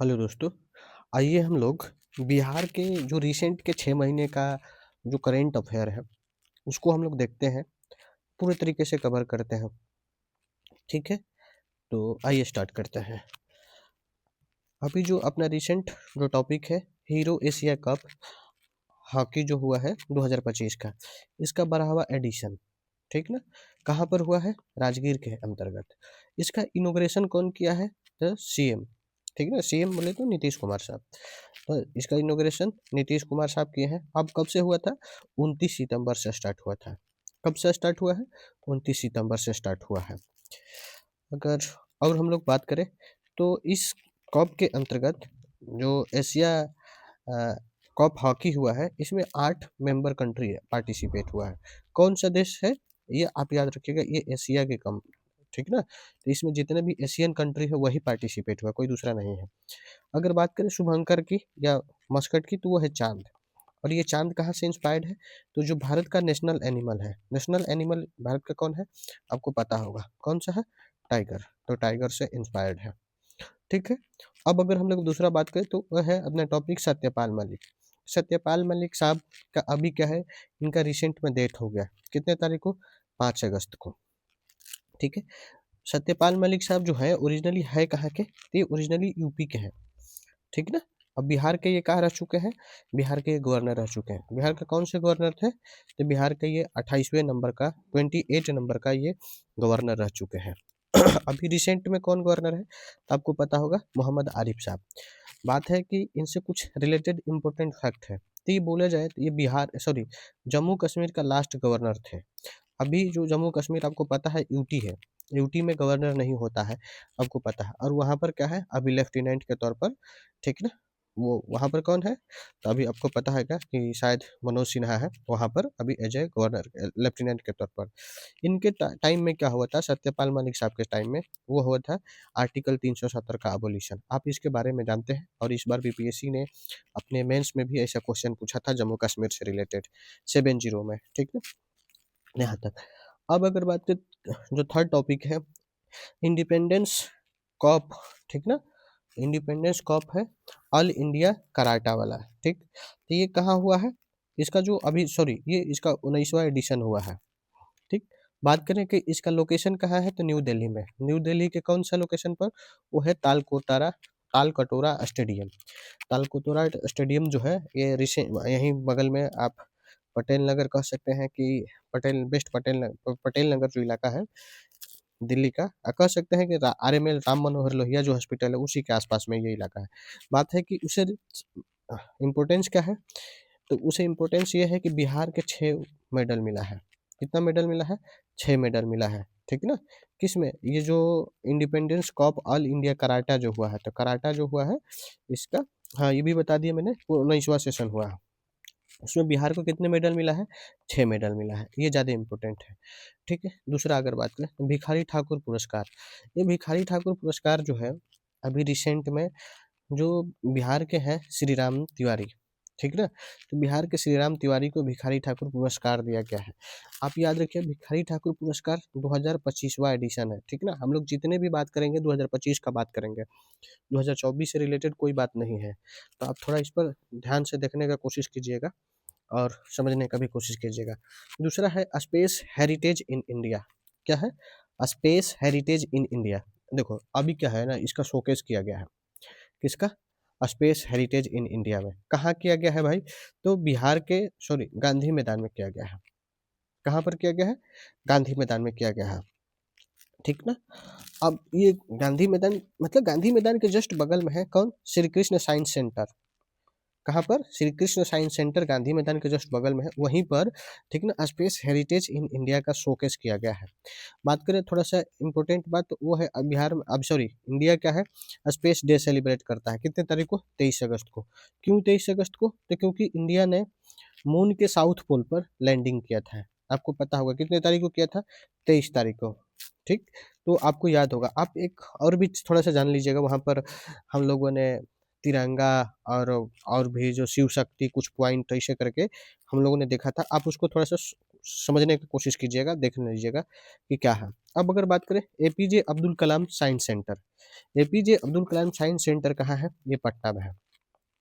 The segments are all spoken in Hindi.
हेलो दोस्तों, आइए हम लोग बिहार के जो रिसेंट के 6 महीने का जो करंट अफेयर है, उसको हम लोग देखते हैं, पूरे तरीके से कवर करते हैं, ठीक है? तो आइए स्टार्ट करते हैं। अभी जो अपना रिसेंट जो टॉपिक है, हीरो एशिया कप हॉकी जो हुआ है 2025 का, इसका 12वां एडिशन, ठीक ना? कहाँ पर हुआ है? राजगीर के अंतर्गत। इसका इनॉग्रेशन कौन किया है? द सीएम, ठीक है ना? सीएम बोले तो नीतीश कुमार साहब। तो इसका इनॉग्रेशन नीतीश कुमार साहब किए हैं। अब कब से हुआ था? 29 सितंबर से स्टार्ट हुआ था। कब से स्टार्ट हुआ है? 29 सितंबर से स्टार्ट हुआ है। अगर और हम लोग बात करें तो इस कप के अंतर्गत जो एशिया कप हॉकी हुआ है, इसमें 8 मेंबर कंट्री है पार्टिसिपेट हुआ है। कौन सा देश है? ये आप याद रखिएगा, ये एशिया के कम, ठीक ना? तो इसमें जितने भी एशियन कंट्री है वही पार्टिसिपेट हुआ, कोई दूसरा नहीं है। अगर बात करें शुभंकर की या मस्कट की, तो वो है चांद। और ये चांद कहाँ से इंस्पायर्ड है? तो जो भारत का नेशनल एनिमल है, नेशनल एनिमल भारत का कौन है? आपको पता होगा कौन सा है? टाइगर। तो टाइगर से इंस्पायर्ड है, ठीक है। अब अगर हम लोग दूसरा बात करें तो वह है अपना टॉपिक सत्यपाल मलिक। सत्यपाल मलिक साहब का अभी क्या है, इनका रिसेंट में डेथ हो गया। कितने तारीख को? 5 अगस्त को, ठीक है। सत्यपाल मलिक साहब जो है ओरिजिनली है कहाँ के? तो ये ओरिजिनली यूपी के हैं, ठीक ना? अब बिहार के ये कहाँ रह चुके हैं? बिहार के ये गवर्नर रह चुके हैं। बिहार के कौन से गवर्नर थे? तो बिहार के ये 28वें नंबर का 28 नंबर का ये गवर्नर रह चुके हैं। अभी रिसेंट में कौन गवर्नर है? तो आपको पता होगा, मोहम्मद आरिफ साहब। बात है कि इनसे कुछ रिलेटेड इम्पोर्टेंट फैक्ट है। तो ये बोला जाए तो ये बिहार सॉरी जम्मू कश्मीर का लास्ट गवर्नर थे। अभी जो जम्मू कश्मीर आपको पता है यूटी है, यूटी में गवर्नर नहीं होता है, आपको पता है। और वहाँ पर क्या है, अभी लेफ्टिनेंट के तौर पर, ठीक ना? वो वहाँ पर कौन है? तो अभी आपको पता है क्या कि शायद मनोज सिन्हा है वहाँ पर अभी एज ए गवर्नर लेफ्टिनेंट के तौर पर। इनके टाइम में क्या हुआ था? सत्यपाल मलिक साहब के टाइम में वो हुआ था आर्टिकल 370 का अबोलिशन। आप इसके बारे में जानते हैं? और इस बार बीपीएससी ने अपने मेंस में भी ऐसा क्वेश्चन पूछा था जम्मू कश्मीर से रिलेटेड 70 में, ठीक है, यहाँ तक। अब अगर बात करें जो थर्ड टॉपिक है, इंडिपेंडेंस कप, ठीक ना? इंडिपेंडेंस कप है ऑल इंडिया कराटा वाला, ठीक। तो ये कहाँ हुआ है? इसका जो अभी सॉरी ये इसका 19वां एडिशन हुआ है, ठीक। बात करें कि इसका लोकेशन कहाँ है, तो न्यू दिल्ली में। न्यू दिल्ली के कौन सा लोकेशन पर? वो है तालकटोरा स्टेडियम। तालकटोरा स्टेडियम जो है ये रिसेंट यहीं बगल में, आप पटेल नगर कह सकते हैं कि पटेल नगर जो इलाका है दिल्ली का, कह सकते हैं कि आरएमएल राम मनोहर लोहिया जो हॉस्पिटल है उसी के आसपास में ये इलाका है। बात है कि उसे इम्पोर्टेंस क्या है? तो उसे इम्पोर्टेंस ये है कि बिहार के 6 मेडल मिला है। कितना मेडल मिला है? 6 मेडल मिला है, ठीक ना? किस में? ये जो independence cup all India karate जो हुआ है, तो कराटा जो हुआ है इसका, हाँ ये भी बता दिया मैंने, वो 19वां सेशन हुआ है। उसमें बिहार को कितने मेडल मिला है? 6 मेडल मिला है। ये ज़्यादा इम्पोर्टेंट है, ठीक है। दूसरा अगर बात करें तो भिखारी ठाकुर पुरस्कार। ये भिखारी ठाकुर पुरस्कार जो है अभी रिसेंट में जो बिहार के हैं श्री राम तिवारी, ठीक ना? तो बिहार के श्री राम तिवारी को भिखारी ठाकुर पुरस्कार दिया गया है। आप याद रखिए, भिखारी ठाकुर पुरस्कार 2025वां एडिशन है, ठीक ना? हम लोग जितने भी बात करेंगे 2025 का बात करेंगे, 2024 से रिलेटेड कोई बात नहीं है। तो आप थोड़ा इस पर ध्यान से देखने का कोशिश कीजिएगा और समझने का भी कोशिश कीजिएगा। दूसरा है स्पेस हेरिटेज इन इंडिया। क्या है? Space heritage in India. देखो अभी क्या है ना, इसका शोकेस किया गया है। किसका? स्पेस हेरिटेज इन इंडिया में। कहाँ किया गया है भाई? तो बिहार के सॉरी गांधी मैदान में किया गया है। कहाँ पर किया गया है? गांधी मैदान में किया गया है, ठीक ना? अब ये गांधी मैदान मतलब गांधी मैदान के जस्ट बगल में है कौन? Shri Krishna science centre. कहाँ पर? श्री कृष्ण साइंस सेंटर गांधी मैदान के जस्ट बगल में है, वहीं पर, ठीक ना, स्पेस हेरिटेज इन इंडिया का शोकेस किया गया है। बात करें थोड़ा सा इम्पोर्टेंट बात, तो वो है अब बिहार में, अब सॉरी इंडिया क्या है, स्पेस डे सेलिब्रेट करता है कितने तारीख को? 23 अगस्त को। क्यों 23 अगस्त को? तो क्योंकि इंडिया ने मून के साउथ पोल पर लैंडिंग किया था। आपको पता होगा कितने तारीख को किया था? 23 तारीख को, ठीक। तो आपको याद होगा, आप एक और भी थोड़ा सा जान लीजिएगा। वहाँ पर हम लोगों ने तिरंगा और भी जो शिव शक्ति कुछ पॉइंट ऐसे करके हम लोगों ने देखा था। आप उसको थोड़ा सा समझने की कोशिश कीजिएगा, देख लीजिएगा कि क्या है। अब अगर बात करें APJ Abdul Kalam science centre, APJ Abdul Kalam science centre कहाँ है? ये पटना में है,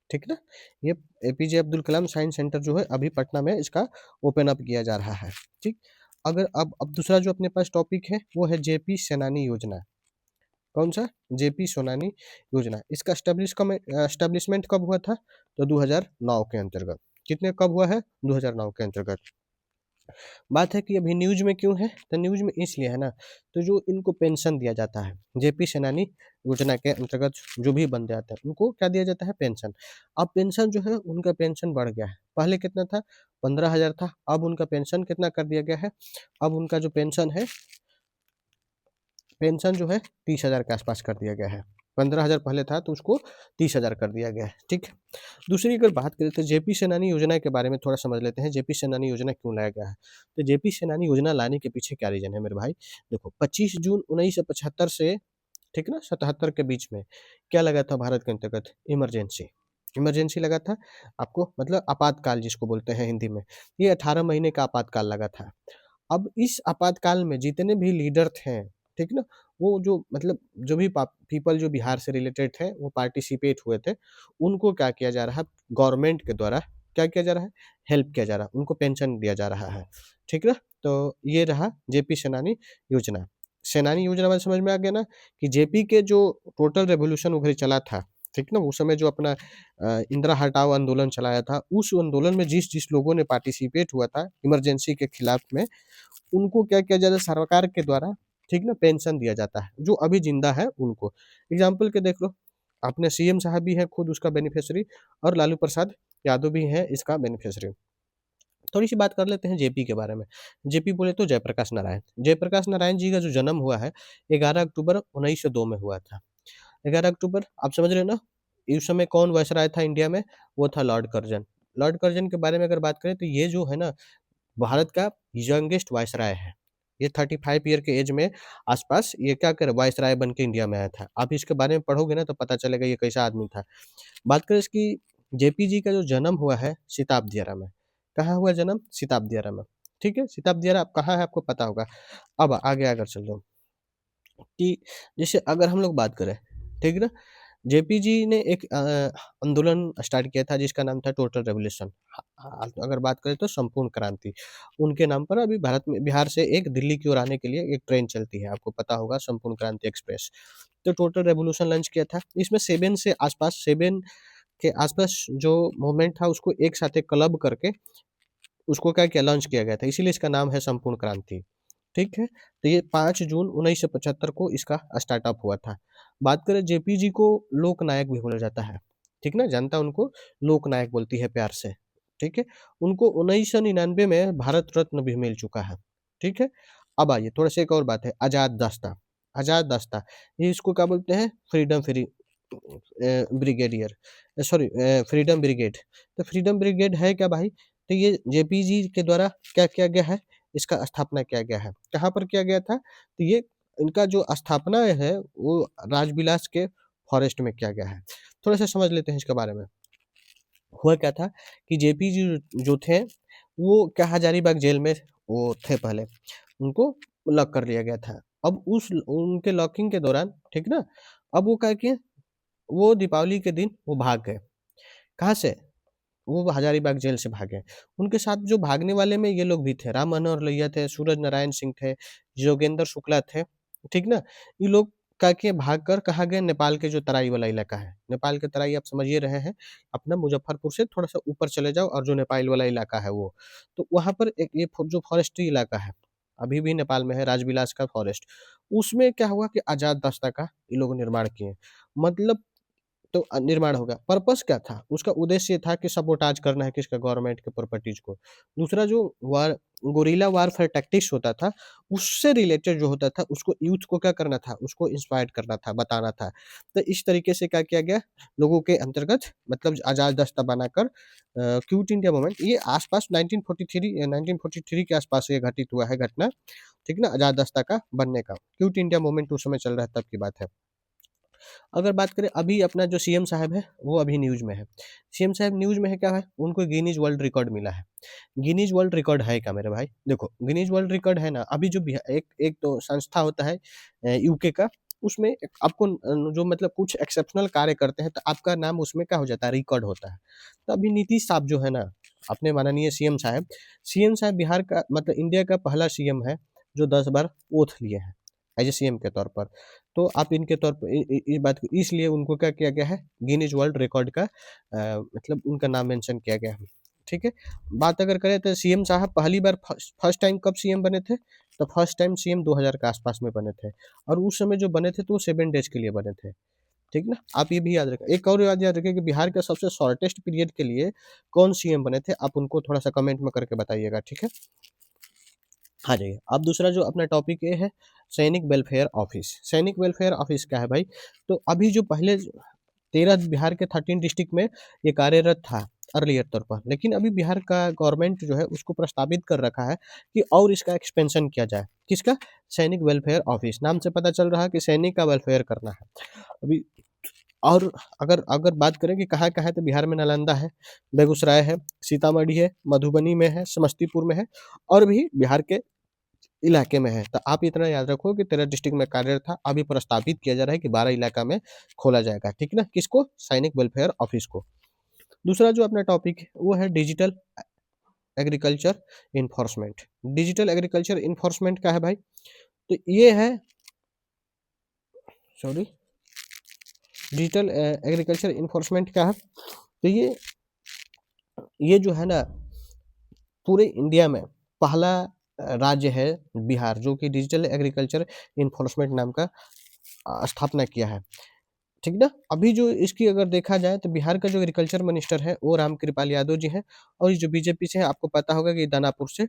ठीक ना? ये APJ Abdul Kalam science centre जो है अभी पटना में इसका ओपन अप किया जा रहा है, ठीक? अगर अब दूसरा जो अपने पास टॉपिक है वो है जेपी सेनानी योजना। कौन सा? जेपी सोनानी योजना। इसका एस्टेब्लिशमेंट कब हुआ था? तो 2009 के अंतर्गत। कितने कब हुआ है? 2009 के अंतर्गत। बात है कि अभी न्यूज में क्यों है? तो न्यूज में इसलिए है ना, तो जो इनको पेंशन दिया जाता है जेपी सेनानी योजना के अंतर्गत, जो भी बंदे आते हैं उनको क्या दिया जाता है? पेंशन। अब पेंशन जो है उनका पेंशन बढ़ गया है, पहले कितना था? 15,000 था, अब उनका पेंशन कितना कर दिया गया है? अब उनका जो पेंशन है, पेंशन जो है 30,000 के आसपास कर दिया गया है। 15,000 पहले था तो उसको 30,000 कर दिया गया है, ठीक है। दूसरी अगर बात करें तो जेपी सेनानी योजना के बारे में थोड़ा समझ लेते हैं, जेपी सेनानी योजना क्यों लाया गया है? तो जेपी सेनानी योजना लाने के पीछे क्या रीजन है मेरे भाई? देखो 25 जून 1975 से, ठीक ना, 77 के बीच में क्या लगा था भारत के अंतर्गत? इमरजेंसी। इमरजेंसी लगा था आपको, मतलब आपातकाल जिसको बोलते हैं हिंदी में। ये 18 महीने का आपातकाल लगा था। अब इस आपातकाल में जितने भी लीडर थे, ठीक ना, वो जो मतलब जो भी पीपल जो बिहार से रिलेटेड थे वो पार्टिसिपेट हुए थे, उनको क्या किया जा रहा है? गवर्नमेंट के द्वारा क्या किया जा रहा है? हेल्प किया जा रहा है, उनको पेंशन दिया जा रहा है, ठीक ना। तो ये रहा जेपी सेनानी योजना। सेनानी योजना में समझ में आ गया ना कि जेपी के जो टोटल रेवोल्यूशन वगैरह चला था, ठीक ना, उस समय जो अपना इंदिरा हटाओ आंदोलन चलाया था, उस आंदोलन में जिस जिस लोगों ने पार्टिसिपेट हुआ था इमरजेंसी के खिलाफ में, उनको क्या किया जाता है? सरकार के द्वारा, ठीक ना, पेंशन दिया जाता है, जो अभी जिंदा है उनको। एग्जाम्पल के देख लो, अपने सीएम साहब भी है खुद उसका बेनिफिशियरी, और लालू प्रसाद यादव भी है इसका बेनिफिशियरी। थोड़ी सी बात कर लेते हैं जेपी के बारे में। जेपी बोले तो जयप्रकाश नारायण, जयप्रकाश नारायण जी का जो जन्म हुआ है 11 अक्टूबर 1902 में हुआ था। 11 अक्टूबर, आप समझ रहे हो ना? उस समय कौन वायसराय था इंडिया में? वो था लॉर्ड कर्जन। लॉर्ड कर्जन के बारे में अगर बात करें तो ये जो है ना, भारत का यंगेस्ट वायसराय है। ये 35 ईयर के एज में आसपास ये क्या कर वायसराय बन के इंडिया में आया था। आप इसके बारे में पढ़ोगे ना तो पता चलेगा ये कैसा आदमी था। बात करें इसकी, जेपी जी का जो जन्म हुआ है सिताब दियारा में। कहाँ हुआ जन्म? सिताब दियारा में, ठीक है। सिताब दियारा आप कहाँ है आपको पता होगा। अब आगे अगर चल जाओ कि जैसे अगर हम लोग बात करें, ठीक है ना, जेपी जी ने एक आंदोलन स्टार्ट किया था जिसका नाम था टोटल रेवोल्यूशन। अगर बात करें तो संपूर्ण क्रांति, उनके नाम पर अभी भारत में बिहार से एक दिल्ली की ओर आने के लिए एक ट्रेन चलती है, आपको पता होगा, संपूर्ण क्रांति एक्सप्रेस। तो टोटल रेवोल्यूशन लॉन्च किया था, इसमें 7 के आसपास जो मूवमेंट था उसको एक साथ एक क्लब करके उसको क्या किया? लॉन्च किया गया था, इसीलिए इसका नाम है संपूर्ण क्रांति, ठीक है। तो ये 5 जून 1975 को इसका स्टार्टअप हुआ था। बात करें जेपी जी को लोक नायक भी बोला जाता है, ठीक ना, जनता उनको लोक नायक बोलती है प्यार से, ठीक है। उनको 1999 में भारत रत्न भी मिल चुका है, ठीक है। अब आइए थोड़ा सा एक और बात है, आजाद दस्ता। आजाद दस्ता, ये इसको क्या बोलते हैं? Freedom free brigadier, sorry, freedom brigade. तो फ्रीडम ब्रिगेड है क्या भाई? तो ये जेपी जी के द्वारा क्या किया गया है? इसका स्थापना किया गया है। कहाँ पर किया गया था? तो ये इनका जो स्थापना है वो राजविलास के फॉरेस्ट में किया गया है। थोड़ा सा समझ लेते हैं इसके बारे में। हुआ क्या था कि जेपी जी जो थे वो क्या हजारीबाग जेल में वो थे पहले, उनको लॉक कर लिया गया था। अब उस उनके लॉकिंग के दौरान, ठीक ना, अब वो क्या किए? वो दीपावली के दिन वो भाग गए। कहाँ से? वो हजारीबाग जेल से भागे। उनके साथ जो भागने वाले में ये लोग भी थे, राम मनोहर लोहिया थे, सूरज नारायण सिंह थे, योगेंद्र शुक्ला थे, ठीक ना? ये लोग क्या किए? भागकर कहाँ गए? नेपाल के जो तराई वाला इलाका है, नेपाल के तराई आप समझ ही रहे हैं, अपना मुजफ्फरपुर से थोड़ा-सा ऊपर चले जाओ और जो नेपाल वाला इलाका है वो, तो वहाँ पर एक ये जो फॉरेस्ट्री इलाका है, अभी भी नेपाल में है, राजविलास का फॉरेस्ट, उसमें क्या हुआ कि आज़ाद दस्ता का ये लोग निर्माण किए। मतलब तो निर्माण होगा। पर्पस क्या था? उसका उद्देश्य ये था कि सबोटाज करना है किसका? गवर्नमेंट के प्रॉपर्टीज़ को। दूसरा जो गुरिल्ला वारफेयर टैक्टिक्स होता था, उससे रिलेटेड जो होता था, उसको यूथ को क्या करना था? उसको इंस्पायर करना था, बताना था। तो इस तरीके से क्या किया गया? लोगों के अंतर्गत मतलब आज़ाद दस्ता बनाकर क्विट इंडिया मूवमेंट, ये आस-पास 1943 के आस-पास ये घटित हुआ है घटना, ठीक ना? आज़ाद दस्ता का बनने का। क्विट इंडिया मूवमेंट उस समय चल रहा है तब की बात है। अगर बात करें अभी अपना जो सीएम साहब है, वो अभी न्यूज़ में है। सीएम साहब न्यूज़ में है, क्या है? उनको गिनीज़ वर्ल्ड रिकॉर्ड मिला है। गिनीज़ वर्ल्ड रिकॉर्ड है क्या मेरे भाई? देखो, गिनीज़ वर्ल्ड रिकॉर्ड है ना, अभी जो एक एक तो संस्था होता है यूके का, उसमें आपको जो मतलब कुछ एक्सेप्शनल कार्य करते हैं, तो आपका नाम उसमें क्या हो जाता है, रिकॉर्ड होता है। तो अभी नीतीश साहब जो है ना, अपने माननीय सीएम साहब बिहार का मतलब इंडिया का पहला सीएम है, जो 10 बार ओथ लिए हैं, एज़ ए सीएम के तौर पर। तो आप इनके तौर पर इस बात को इसलिए उनको क्या किया गया है, गिनीज़ वर्ल्ड रिकॉर्ड का मतलब उनका नाम मेंशन किया गया है। ठीक है? बात अगर करें तो सीएम साहब पहली बार फर्स्ट टाइम कब सीएम बने थे? तो फर्स्ट टाइम सीएम 2000 के आसपास में बने थे, और उस समय जो बने थे तो वो 7 डेज़ के लिए बने थे। ठीक ना? आप ये भी याद रखें। एक और याद रखें कि बिहार के सबसे शॉर्टेस्ट पीरियड के लिए कौन सीएम बने थे? आप उनको थोड़ा-सा कमेंट में करके बताइएगा, ठीक है? आ जाइए। अब दूसरा जो अपना टॉपिक ये है, सैनिक वेलफेयर ऑफिस। सैनिक वेलफेयर ऑफिस क्या है भाई? तो अभी जो पहले 13 बिहार के 13 डिस्ट्रिक्ट में ये कार्यरत था अर्लियर तौर पर, लेकिन अभी बिहार का गवर्नमेंट जो है उसको प्रस्तावित कर रखा है कि और इसका एक्सपेंशन किया जाए। किसका? सैनिक वेलफेयर ऑफिस। नाम से पता चल रहा है कि सैनिक का वेलफेयर करना है। अभी और अगर अगर बात करें कि कहाँ-कहाँ है, तो बिहार में नालंदा है, बेगूसराय है, सीतामढ़ी है, मधुबनी में है, समस्तीपुर में है, और भी बिहार के इलाके में है। तो आप इतना याद रखो कि 13 डिस्ट्रिक्ट में कार्यरत था, अभी प्रस्तावित किया जा रहा है कि 12 इलाका में खोला जाएगा, ठीक है ना? किसको? सैनिक वेलफेयर ऑफिस को। दूसरा जो अपना टॉपिक है, वो है digital agriculture enforcement. Digital agriculture enforcement क्या है भाई? तो ये है, सॉरी, डिजिटल एग्रीकल्चर इन्फोर्समेंट क्या है? तो ये जो है ना, पूरे इंडिया में पहला राज्य है बिहार, जो कि डिजिटल एग्रीकल्चर इन्फोर्समेंट नाम का स्थापना किया है। ठीक ना? अभी जो इसकी अगर देखा जाए तो बिहार का जो एग्रीकल्चर मिनिस्टर है वो रामकृपाल यादव जी हैं, और ये जो बीजेपी से है, आपको पता होगा कि दानापुर से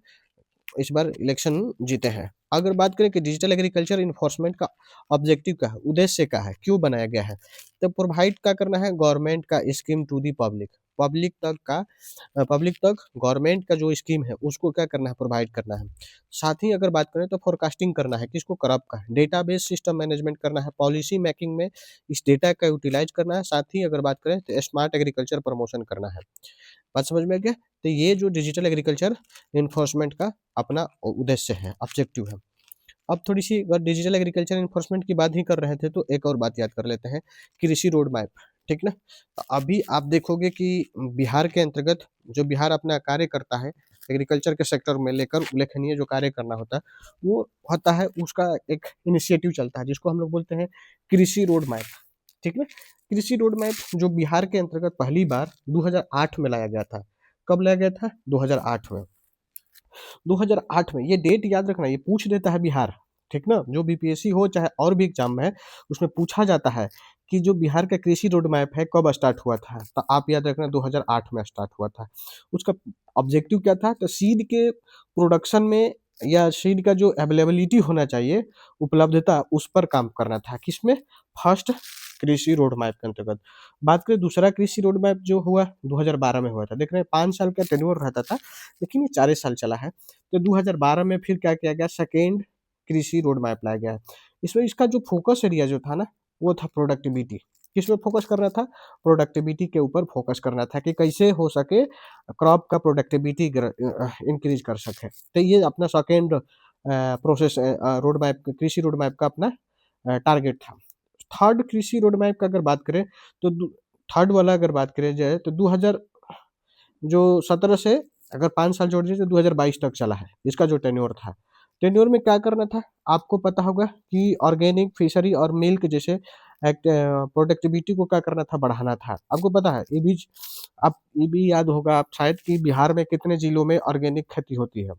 इस बार इलेक्शन जीते हैं। अगर बात करें कि डिजिटल एग्रीकल्चर इन्फोर्समेंट का ऑब्जेक्टिव क्या है, उद्देश्य क्या है, क्यों बनाया गया है? तो प्रोवाइड क्या करना है, गवर्नमेंट का scheme to the public. Public तक गवर्नमेंट का जो स्कीम है उसको क्या करना है, प्रोवाइड करना है। साथ ही अगर बात करें तो फोरकास्टिंग करना है, किसको? क्रॉप का। डेटाबेस सिस्टम मैनेजमेंट करना है, पॉलिसी मेकिंग में इस डेटा का यूटिलाइज करना है। साथ ही अगर बात करें तो स्मार्ट एग्रीकल्चर प्रमोशन करना है। बात समझ में आ गया? तो ये जो डिजिटल एग्रीकल्चर इन्फोर्समेंट का अपना उद्देश्य है, ऑब्जेक्टिव है। अब थोड़ी-सी अगर डिजिटल एग्रीकल्चर इन्फोर्समेंट की बात ही कर रहे थे, तो एक और बात याद कर लेते हैं, कृषि रोड मैप, ठीक ना? तो अभी आप देखोगे कि बिहार के अंतर्गत जो बिहार अपना कार्य करता है, एग्रीकल्चर के सेक्टर में लेकर उल्लेखनीय जो कार्य करना होता है, वो होता है, उसका एक इनिशिएटिव चलता है, जिसको हम लोग बोलते हैं कृषि रोड मैप, ठीक ना? कृषि रोड मैप जो बिहार के अंतर्गत पहली बार 2008 में लाया गया था। कब लाया गया था? 2008 में। 2008 में, ये डेट याद रखना, ये पूछ देता है बिहार, ठीक ना? जो बीपीएससी हो चाहे और भी एग्जाम में है, उसमें पूछा जाता है कि जो बिहार का कृषि रोड मैप है कब स्टार्ट हुआ था? तो आप याद रखना 2008 में स्टार्ट हुआ था। उसका ऑब्जेक्टिव क्या था? तो सीड के प्रोडक्शन में या सीड का जो अवेलेबिलिटी होना चाहिए, उपलब्धता, उस पर काम करना था। किसमें? फर्स्ट कृषि रोड मैप के अंतर्गत। बात करें दूसरा कृषि रोड मैप जो हुआ 2012 में हुआ था। देख रहे हैं 5 साल का टेन्योर रहता था, लेकिन ये 4 साल चला है। तो 2012 में फिर क्या किया गया, सेकेंड कृषि रोड मैप लाया गया। इसमें इसका जो फोकस एरिया जो था ना, वो था प्रोडक्टिविटी। किस पे फोकस करना था? प्रोडक्टिविटी के ऊपर फोकस करना था कि कैसे हो सके क्रॉप का प्रोडक्टिविटी इंक्रीज कर सके। तो ये अपना सेकेंड प्रोसेस रोड मैप, कृषि रोड मैप का अपना टारगेट था। थर्ड कृषि रोड मैप का अगर बात करें तो थर्ड वाला अगर बात करें जाए तो 2000 जो 17 से अगर 5 साल जोड़ दीजिए तो 2022 तक चला है, इसका जो टेन्योर था। टेन्योर में क्या करना था? आपको पता होगा कि ऑर्गेनिक फिशरी और मिल्क जैसे प्रोडक्टिविटी को क्या करना था? बढ़ाना था। आपको पता है ये भी याद होगा आप शायद कि बिहार में कितने जिलों में ऑर्गेनिक खेती होती है?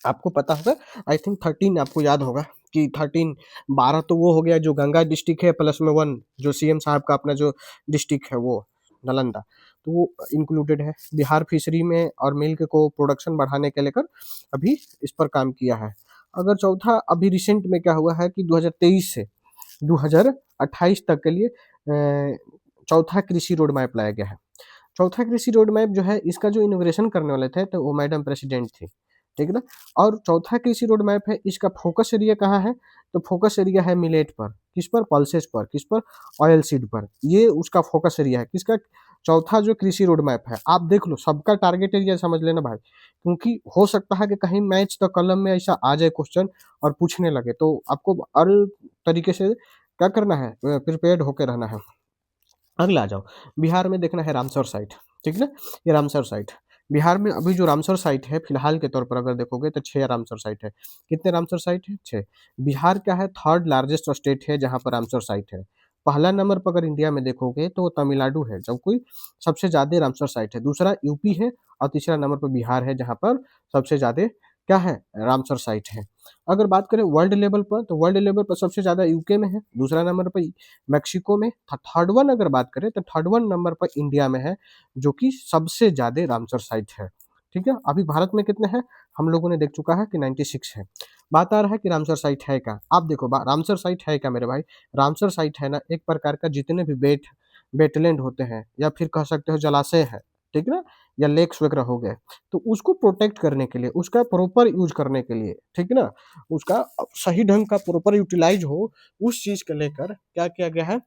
आपको पता होगा, आई थिंक 13 आपको याद होगा कि 13, 12 तो वो हो गया जो गंगा डिस्ट्रिक्ट है, प्लस में 1 जो सीएम साहब का अपना जो डिस्ट्रिक्ट है वो नालंदा, तो वो इंक्लूडेड है। बिहार फिशरी में और मिल्क को प्रोडक्शन बढ़ाने के लेकर अभी इस पर काम किया है। अगर चौथा अभी रिसेंट में क्या हुआ है कि 2023 से 2028 तक के लिए चौथा कृषि रोड मैप लाया गया है। चौथा कृषि रोड मैप जो है, इसका जो इनॉग्रेशन करने वाले थे तो वो मैडम प्रेसिडेंट थी, ठीक है ना? और चौथा कृषि रोड मैप है, इसका फोकस एरिया कहाँ है? तो फोकस एरिया है मिलेट पर, किस पर? पल्सेस पर, किस पर? ऑयल सीड पर, ये उसका फोकस एरिया है, किसका? चौथा जो कृषि रोड मैप है, आप देख लो, सबका टारगेट एरिया समझ लेना भाई, क्योंकि हो सकता है कि कहीं मैच द कॉलम में ऐसा आ जाए क्वेश्चन और पूछने लगे, तो आपको हर तरीके से क्या करना है, प्रिपेयर्ड होकर रहना है। अगला आ जाओ, बिहार में देखना है रामसर साइट, ठीक है ना? ये रामसर साइट, बिहार में अभी जो रामसर साइट है फिलहाल के तौर पर अगर देखोगे तो 6 रामसर साइट है। कितने रामसर साइट है? 6। बिहार क्या है, थर्ड लार्जेस्ट स्टेट है जहाँ पर रामसर साइट है। पहला नंबर पर अगर इंडिया में देखोगे तो तमिलनाडु है, जब कोई सबसे ज़्यादा रामसर साइट है। दूसरा यूपी है और तीसरा नंबर पर बिहार है जहाँ पर सबसे ज़्यादा क्या है, रामसर साइट है। अगर बात करें वर्ल्ड लेवल पर, तो वर्ल्ड लेवल पर सबसे ज़्यादा यूके में है, दूसरा नंबर पर मेक्सिको में, थर्ड वन अगर बात करें तो थर्ड वन नंबर पर इंडिया में है, जो कि सबसे ज़्यादा रामसर साइट है। ठीक है, अभी भारत में कितने हैं, हम लोगों ने देख चुका है कि 96 है। बात आ रहा है कि रामसर साइट है क्या, आप देखो रामसर साइट है क्या मेरे भाई, रामसर साइट है ना एक प्रकार का जितने भी वेटलैंड होते हैं या फिर कह सकते हो जलाशय है, ठीक है ना, या लेक्स वगैरह हो गए, तो उसको प्रोटेक्ट करने के लिए, उसका प्रॉपर यूज करने के लिए, ठीक है ना, उसका सही ढंग का प्रॉपर यूटिलाइज हो, उस चीज को लेकर क्या किया गया है,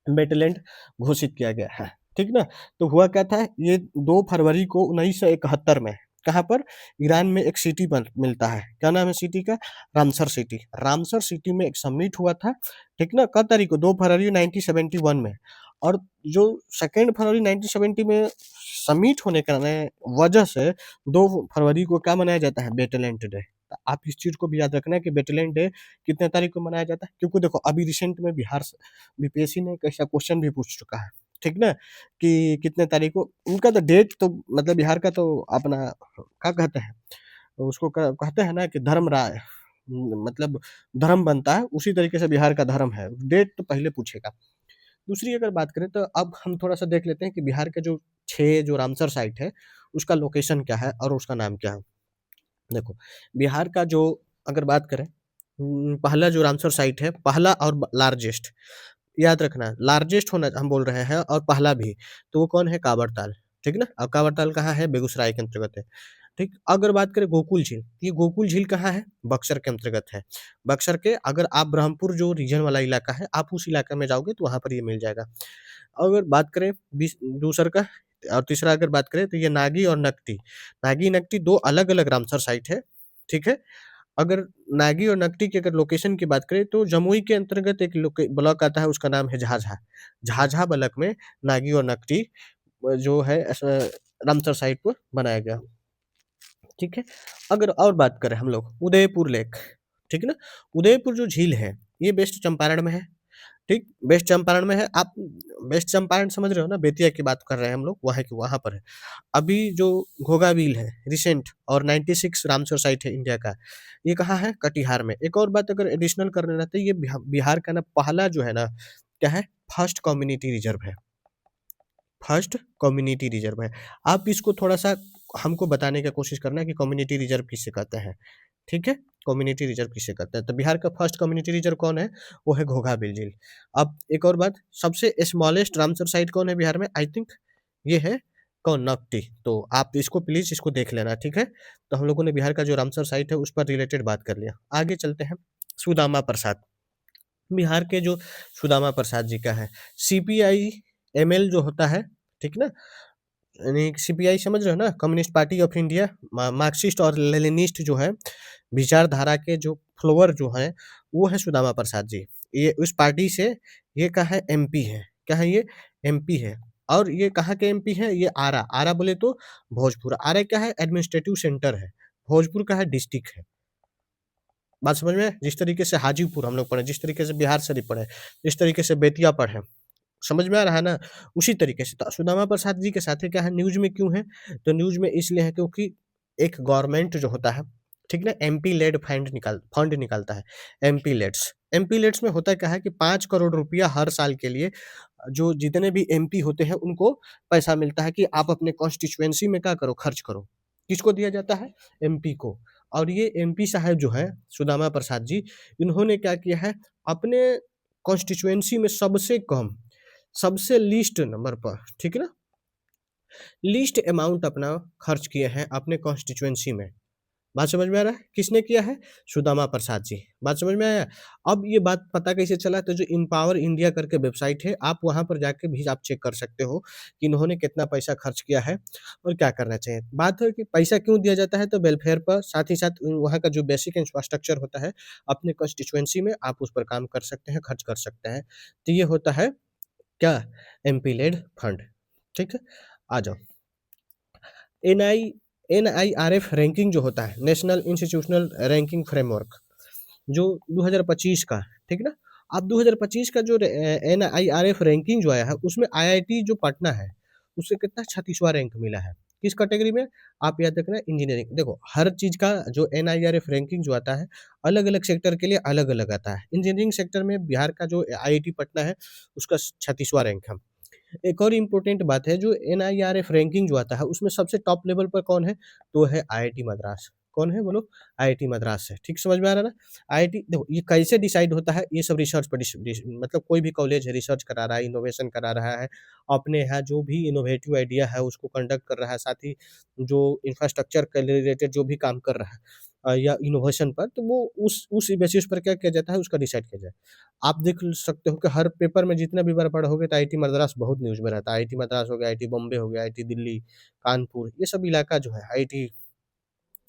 वेटलैंड घोषित किया गया है। ठीक ना? तो हुआ क्या था, ये 2 फरवरी को 1971 में कहाँ पर, ईरान में एक सिटी बन मिलता है, क्या नाम है सिटी का, रामसर सिटी। रामसर सिटी में एक समिट हुआ था, ठीक ना, कब तारीख को, 2 फरवरी 1971 में। और जो 2 फरवरी 1970 में समिट होने का वजह से 2 फरवरी को क्या मनाया जाता है, वेटलैंड डे। आप इस चीज को भी याद रखना है कि वेटलैंड डे कितने तारीख को मनाया जाता है, क्योंकि देखो अभी रिसेंट में बिहार से बीपीएससी ने एक ऐसा क्वेश्चन भी पूछ चुका है, ठीक ना, कि कितने तारीख को, उनका तो डेट तो मतलब बिहार का तो अपना क्या कहते हैं, उसको कहते हैं ना कि धर्म राय, मतलब धर्म बनता है, उसी तरीके से बिहार का धर्म है, डेट तो पहले पूछेगा। दूसरी अगर बात करें तो अब हम थोड़ा सा देख लेते हैं कि बिहार के जो 6 जो रामसर साइट है, उसका लोकेशन क्या है और उसका नाम क्या है। देखो, बिहार का जो अगर बात करें, पहला जो रामसर साइट है, पहला और लार्जेस्ट, याद रखना लार्जेस्ट होना हम बोल रहे हैं, और पहला भी, तो वो कौन है, कांवरताल, ठीक ना। अब कांवरताल कहाँ है, बेगूसराय के अंतर्गत है। ठीक, अगर बात करें गोकुल झील, ये गोकुल झील कहाँ है, बक्सर के अंतर्गत है। बक्सर के, अगर आप ब्रह्मपुर जो रीजन वाला इलाका है, आप उस इलाके में जाओगे तो वहां पर ये मिल जाएगा। अगर बात करें दूसर का, और तीसरा अगर बात करें तो ये नागी और नकटी, नागी नकटी 2 अलग अलग रामसर साइट है, ठीक है। अगर नागी और नकटी की अगर लोकेशन की बात करें तो जमुई के अंतर्गत एक ब्लॉक आता है, उसका नाम है झाझा। झाझा ब्लॉक में नागी और नकटी जो है रामसर साइट पर बनाया गया, ठीक है। अगर और बात करें हम लोग उदयपुर लेक, ठीक है ना, उदयपुर जो झील है ये वेस्ट चंपारण में है, ठीक, वेस्ट चंपारण में है। आप वेस्ट चंपारण समझ रहे हो ना, बेतिया की बात कर रहे हैं हम लोग, वहाँ की वहाँ पर है। अभी जो घोगा बील है रिसेंट और 96 रामसर साइट है इंडिया का, ये कहाँ है, कटिहार में। एक और बात अगर एडिशनल करना रहता है, ये बिहार का ना पहला जो है ना, क्या है, फर्स्ट कम्युनिटी रिजर्व है, फर्स्ट कम्युनिटी रिजर्व है। आप इसको थोड़ा सा हमको बताने का कोशिश करना है कि कम्युनिटी रिजर्व किसे कहते हैं, ठीक है, कम्युनिटी रिजर्व किसे कहते हैं। तो बिहार का फर्स्ट कम्युनिटी रिजर्व कौन है, वो है घोघा बिल झील। अब एक और बात, सबसे स्मॉलेस्ट रामसर साइट कौन है बिहार में, आई थिंक ये है कौन, नकटी। तो आप इसको प्लीज इसको देख लेना, ठीक है। तो हम लोगों ने बिहार का जो रामसर साइट है उस पर रिलेटेड बात कर लिया, आगे चलते हैं। सुदामा प्रसाद, बिहार के जो सुदामा प्रसाद जी का है, सीपीआई एमएल जो होता है, ठीक ना, यानी सीपीआई समझ रहे हो ना, communist party of India, Marxist और लेनिनिस्ट जो है विचारधारा के जो फ्लोवर जो है, वो है सुदामा प्रसाद जी। ये उस पार्टी से, ये क्या है, एमपी है, क्या है ये, एमपी है। और ये कहाँ के एमपी है, ये आरा, आरा बोले तो भोजपुर, आरा क्या है, एडमिनिस्ट्रेटिव सेंटर है, भोजपुर का है डिस्ट्रिक्ट है। बात समझ में, जिस तरीके से हाजीपुर हम लोग पढ़े, जिस तरीके से बिहार शरीफ पढ़े, जिस तरीके से बेतिया पढ़े, समझ में आ रहा है ना, उसी तरीके से। तो सुदामा प्रसाद जी के साथ क्या है, न्यूज में क्यों है, तो न्यूज में इसलिए है क्योंकि एक गवर्नमेंट जो होता है, ठीक ना, एमपी लेड फंड निकालता है, एमपी लेड्स में होता क्या है कि 5 करोड़ रुपया हर साल के लिए जो जितने भी एमपी होते हैं उनको पैसा मिलता है कि आप अपने कॉन्स्टिट्यूएंसी में क्या करो, खर्च करो। किसको दिया जाता है, एमपी को। और ये एमपी साहब जो है सुदामा प्रसाद जी, इन्होंने क्या किया है, अपने कॉन्स्टिट्यूएंसी में सबसे कम, सबसे लीस्ट नंबर पर, ठीक है ना, लीस्ट अमाउंट अपना खर्च किए हैं अपने कॉन्स्टिट्यूएंसी में, बात समझ में आ रहा है? किसने किया है? सुदामा प्रसाद जी। बात समझ में आया? अब ये बात पता कैसे चला? तो जो एम्पावर इंडिया करके वेबसाइट है, आप वहाँ पर जाके भी आप चेक कर सकते हो कि इन्होंने कितना पैसा खर्च किया है और क्या करना चाहिए। बात है कि पैसा क्यों दिया जाता है? तो वेलफेयर पर, साथ ही साथ वहाँ का जो बेसिक इंफ्रास्ट्रक्चर होता है, अपने कंस्टिट्यूएंसी में आप उस पर काम कर सकते हैं, खर्च कर सकते हैं। तो ये होता है क्या? MP LAD fund. ठीक है? आ जाओ। एनआई एनआईआरएफ रैंकिंग जो होता है, नेशनल इंस्टीट्यूशनल रैंकिंग फ्रेमवर्क, जो 2025 का, ठीक ना? अब 2025 का जो एनआईआरएफ रैंकिंग जो आया है, उसमें आईआईटी जो पटना है, उससे कितना 36वां रैंक मिला है। किस कैटेगरी में? आप याद रखना, इंजीनियरिंग। देखो, हर चीज़ का जो एनआईआरएफ रैंकिंग जो आता है, अलग-अलग सेक्टर के लिए अलग-अलग आता है। इंजीनियरिंग सेक्टर में बिहार का जो आईआईटी पटना है, उसका 36वां रैंक है। एक और इम्पोर्टेंट बात है, जो एनआईआरएफ रैंकिंग जो आता है, उसमें सबसे टॉप लेवल पर कौन है? तो है आईआईटी मद्रास। कौन है बोलो? आईआईटी मद्रास है। ठीक समझ में आ रहा है ना? आईआईटी देखो, ये कैसे डिसाइड होता है? ये सब रिसर्च पर मतलब कोई भी कॉलेज है, रिसर्च करा रहा है, इनोवेशन करा रहा है, अपने यहाँ जो भी इनोवेटिव आइडिया है उसको कंडक्ट कर रहा है, साथ ही जो इंफ्रास्ट्रक्चर के रिलेटेड जो भी काम कर रहा है या इनोवेशन पर, तो वो उस बेसिस पर क्या किया जाता है, उसका डिसाइड किया जाए। आप देख सकते हो कि हर पेपर में जितना भी बार पढ़ोगे तो आईआईटी मद्रास बहुत न्यूज़ में रहता है। आईआईटी मद्रास हो गया, आईआईटी बॉम्बे हो गया, आईआईटी दिल्ली, कानपुर, ये सब इलाका जो है, आईआईटी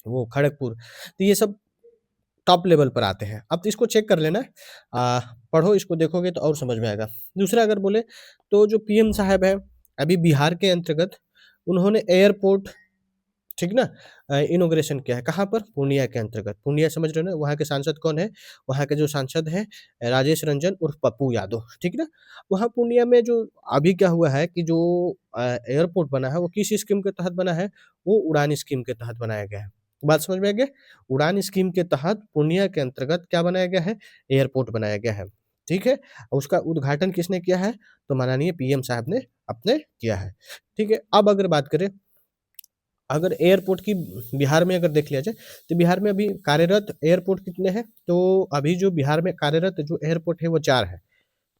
वो खड़गपुर, तो ये सब टॉप लेवल पर आते हैं। अब तो इसको चेक कर लेना, पढ़ो, इसको देखोगे तो और समझ में आएगा। दूसरा अगर बोले, तो जो पीएम साहब है, अभी बिहार के अंतर्गत उन्होंने एयरपोर्ट, ठीक ना, इनॉग्रेशन किया है। कहाँ पर? पूर्णिया के अंतर्गत। पूर्णिया समझ रहे हो ना? वहाँ के सांसद कौन है? वहाँ के जो सांसद हैं, राजेश रंजन उर्फ पप्पू यादव, ठीक ना? वहाँ पूर्णिया में जो अभी क्या हुआ है कि जो एयरपोर्ट बना है, वो किस स्कीम के तहत बना है? वो उड़ान स्कीम के तहत बनाया गया है। बात समझ में आ गया? उड़ान स्कीम के तहत पूर्णिया के अंतर्गत क्या बनाया गया है? एयरपोर्ट बनाया गया है। ठीक है? उसका उद्घाटन किसने किया है? तो माननीय पीएम साहब ने अपने किया है। ठीक है? अब अगर बात करें, अगर एयरपोर्ट की बिहार में अगर देख लिया जाए, तो बिहार में अभी कार्यरत एयरपोर्ट कितने हैं? तो अभी जो बिहार में कार्यरत जो एयरपोर्ट है वो 4 है।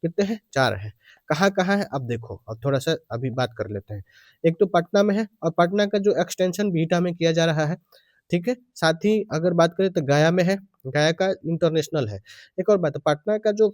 कितने हैं? 4 हैं। कहाँ-कहाँ है? अब देखो, अब थोड़ा-सा अभी बात कर लेते हैं। एक तो पटना में है, और पटना का जो एक्सटेंशन बिहटा में किया जा रहा है, ठीक है? साथ ही अगर बात करें तो गया में है, गया का इंटरनेशनल है। एक और बात है, पटना का जो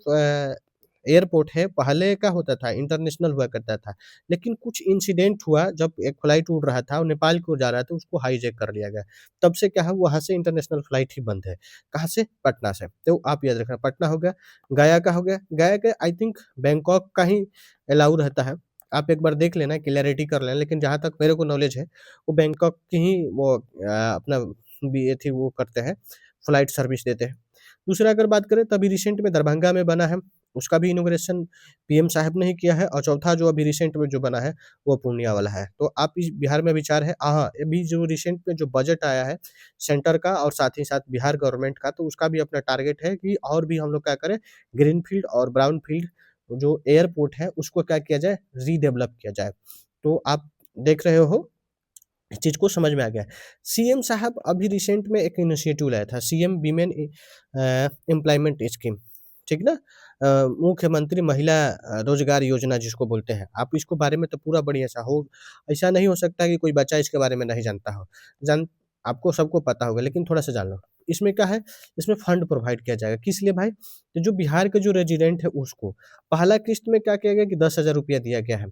एयरपोर्ट है, पहले क्या होता था, इंटरनेशनल हुआ करता था। लेकिन कुछ इंसिडेंट हुआ, जब एक फ्लाइट उड़ रहा था और नेपाल की ओर जा रहा था, उसको हाईजैक कर लिया गया। तब से क्या है, वहाँ से इंटरनेशनल फ्लाइट ही बंद है। कहाँ से? पटना से। तो आप याद रखना, पटना हो गया, गया का हो गया, गया का आई थिंक बैंकॉक का ही अलाउ रहता है। आप एक बार देख लेना, क्लैरिटी कर लेना, लेकिन जहाँ तक मेरे को नॉलेज है, वो बैंकॉक की ही वो अपना बी ये थी वो करते हैं, फ्लाइट सर्विस देते हैं। दूसरा अगर बात करें, तो अभी रिसेंट में दरभंगा में बना है, उसका भी इनॉग्रेशन पीएम साहब ने ही किया है, और चौथा जो अभी रिसेंट में जो बना है, वो पूर्णिया वाला है। तो आप इस बिहार में विचार है, हाँ, अभी जो रिसेंट में जो बजट आया है सेंटर का और साथ ही साथ बिहार गवर्नमेंट का, तो उसका भी अपना टारगेट है कि और भी हम लोग क्या करें, ग्रीनफील्ड और ब्राउनफील्ड जो एयरपोर्ट है, उसको क्या किया जाए, रीडेवलप किया जाए। तो आप देख रहे हो, इस चीज़ को समझ में आ गया। सीएम साहब अभी रिसेंट में एक इनिशिएटिव लाया था, सीएम वीमेन एम्प्लॉयमेंट स्कीम, ठीक ना? मुख्यमंत्री महिला रोजगार योजना जिसको बोलते हैं। आप इसको बारे में तो पूरा बढ़िया सा हो, ऐसा नहीं हो सकता कि कोई बच्चा इसके बारे में नहीं जानता हो। जान आपको सबको पता होगा, लेकिन थोड़ा-सा जान लो। इसमें क्या है, इसमें फंड प्रोवाइड किया जाएगा, किस लिए भाई? तो जो बिहार के जो रेज़िडेंट है उसको, पहला किश्त में क्या किया गया कि 10,000 रुपया दिया गया है।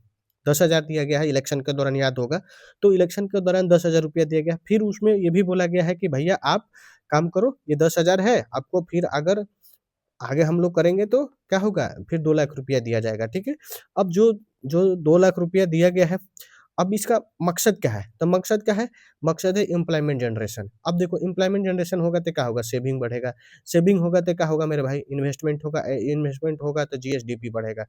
10,000 दिया गया है, इलेक्शन के दौरान याद होगा। तो इलेक्शन के दौरान 10,000 रुपया दिया गया। फिर उसमें ये भी बोला गया है कि भैया आप काम करो, ये 10,000 है, आपको फिर अगर आगे हम लोग करेंगे तो क्या होगा, फिर 2 लाख रुपया दिया जाएगा, ठीक है? अब जो जो 2 लाख रुपया दिया गया है, अब इसका मकसद क्या है? तो मकसद क्या है? मकसद है एम्प्लॉयमेंट जनरेशन। अब देखो, एम्प्लॉयमेंट जनरेशन होगा तो क्या होगा? सेविंग बढ़ेगा, सेविंग होगा तो क्या होगा मेरे भाई? इन्वेस्टमेंट होगा, इन्वेस्टमेंट होगा तो जीएसडीपी बढ़ेगा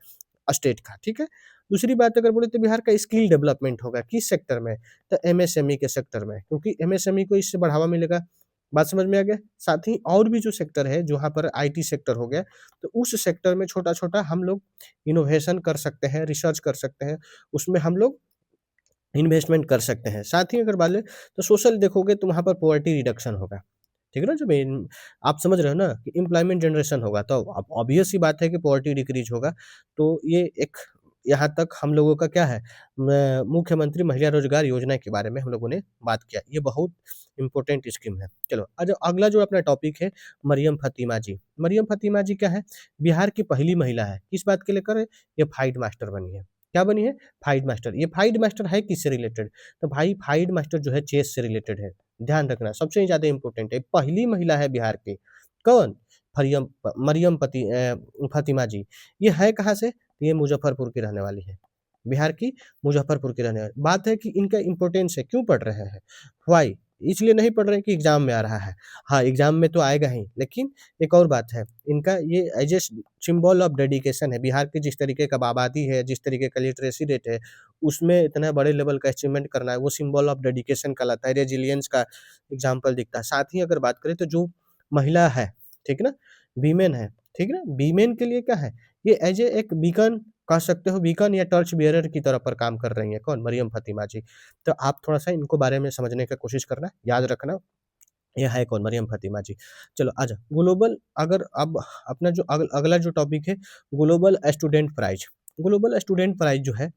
स्टेट का, ठीक है? दूसरी बात अगर बोले, तो बिहार का स्किल डेवलपमेंट होगा, किस सेक्टर में? तो एमएसएमई के सेक्टर में, क्योंकि एमएसएमई को इससे बढ़ावा मिलेगा। बात समझ में आ गया? साथ ही और भी जो सेक्टर है, जहाँ पर आईटी सेक्टर हो गया, तो उस सेक्टर में छोटा-छोटा हम लोग इनोवेशन कर सकते हैं, रिसर्च कर सकते हैं, उसमें हम लोग इन्वेस्टमेंट कर सकते हैं। साथ ही अगर बात लें, तो सोशल देखोगे तो वहाँ पर पॉवर्टी रिडक्शन होगा, ठीक है ना? जो मेन आप समझ रहे हो ना कि एम्प्लॉयमेंट जनरेशन होगा, तो अब ऑब्वियस सी बात है कि पॉवर्टी डिक्रीज़ होगा। तो ये एक यहाँ तक हम लोगों का क्या है, म मुख्यमंत्री महिला रोजगार योजना के बारे में हम लोगों ने बात किया। ये बहुत इम्पोर्टेंट स्कीम है। चलो अगला जो अपना टॉपिक है, मरियम फ़ातिमा जी। मरियम फ़ातिमा जी क्या है? बिहार की पहली महिला है। किस बात के लेकर? ये फाइट मास्टर बनी है। क्या बनी है? Fight master. ये फाइट मास्टर है किससे रिलेटेड? तो भाई फाइट मास्टर जो है चेस से रिलेटेड है। ध्यान रखना, सबसे ज़्यादा इम्पोर्टेंट है। पहली महिला है बिहार की। कौन? मरियम फ़ातिमा जी। ये है कहाँ से? ये मुज़फ्फरपुर की रहने वाली है। बिहार की मुज़फ्फरपुर की रहने वाली। बात है कि इनका इम्पोर्टेंस है, क्यों पढ़ रहे हैं? व्हाई? इसलिए नहीं पढ़ रहे हैं कि एग्ज़ाम में आ रहा है। हाँ, एग्ज़ाम में तो आएगा ही, लेकिन एक और बात है, इनका ये as a symbol of dedication है। बिहार की जिस तरीके का आबादी है, जिस तरीके का लिटरेसी रेट है, उसमें इतना बड़े लेवल का अचीवमेंट करना है, वो सिंबल ऑफ डेडिकेशन कहलाता है, रेज़िलियंस का एग्ज़ाम्पल दिखता है। साथ ही अगर बात करें तो जो महिला है, ठीक ना? वीमेन है, ठीक ना? वीमेन के लिए क्या है? ये एज़ ए एक बीकन कह सकते हो, बीकन या टॉर्च बियरर की तरह पर काम कर रही हैं। कौन? मरियम फ़ातिमा जी। तो आप थोड़ा-सा इनको बारे में समझने का कोशिश करना, याद रखना, ये है कौन? मरियम फ़ातिमा जी। चलो आजा, ग्लोबल अगर अब अपना जो अगला जो टॉपिक है, global student prize. Global student prize जो है,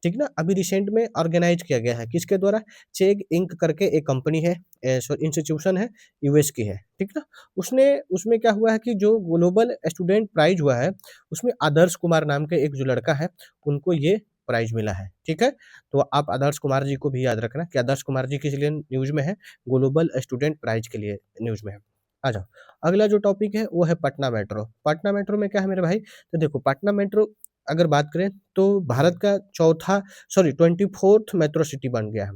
ठीक ना? अभी रिसेंट में ऑर्गेनाइज़ किया गया है, किसके द्वारा? चेग इंक करके एक कंपनी है, इंस्टीट्यूशन है, यूएस की है, ठीक ना? उसने उसमें क्या हुआ है कि जो ग्लोबल स्टूडेंट प्राइज़ हुआ है, उसमें आदर्श कुमार नाम के एक जो लड़का है, उनको ये प्राइज़ मिला है, ठीक है? तो आप आदर्श कुमार जी को भी याद रखना कि आदर्श कुमार जी किस लिए न्यूज़ में है? ग्लोबल स्टूडेंट प्राइज़ के लिए न्यूज़ में है। आ जाओ, अगला जो टॉपिक है वो है पटना मेट्रो। पटना मेट्रो में क्या है मेरे भाई? तो देखो पटना मेट्रो अगर बात करें तो भारत का 24th मेट्रो सिटी बन गया है।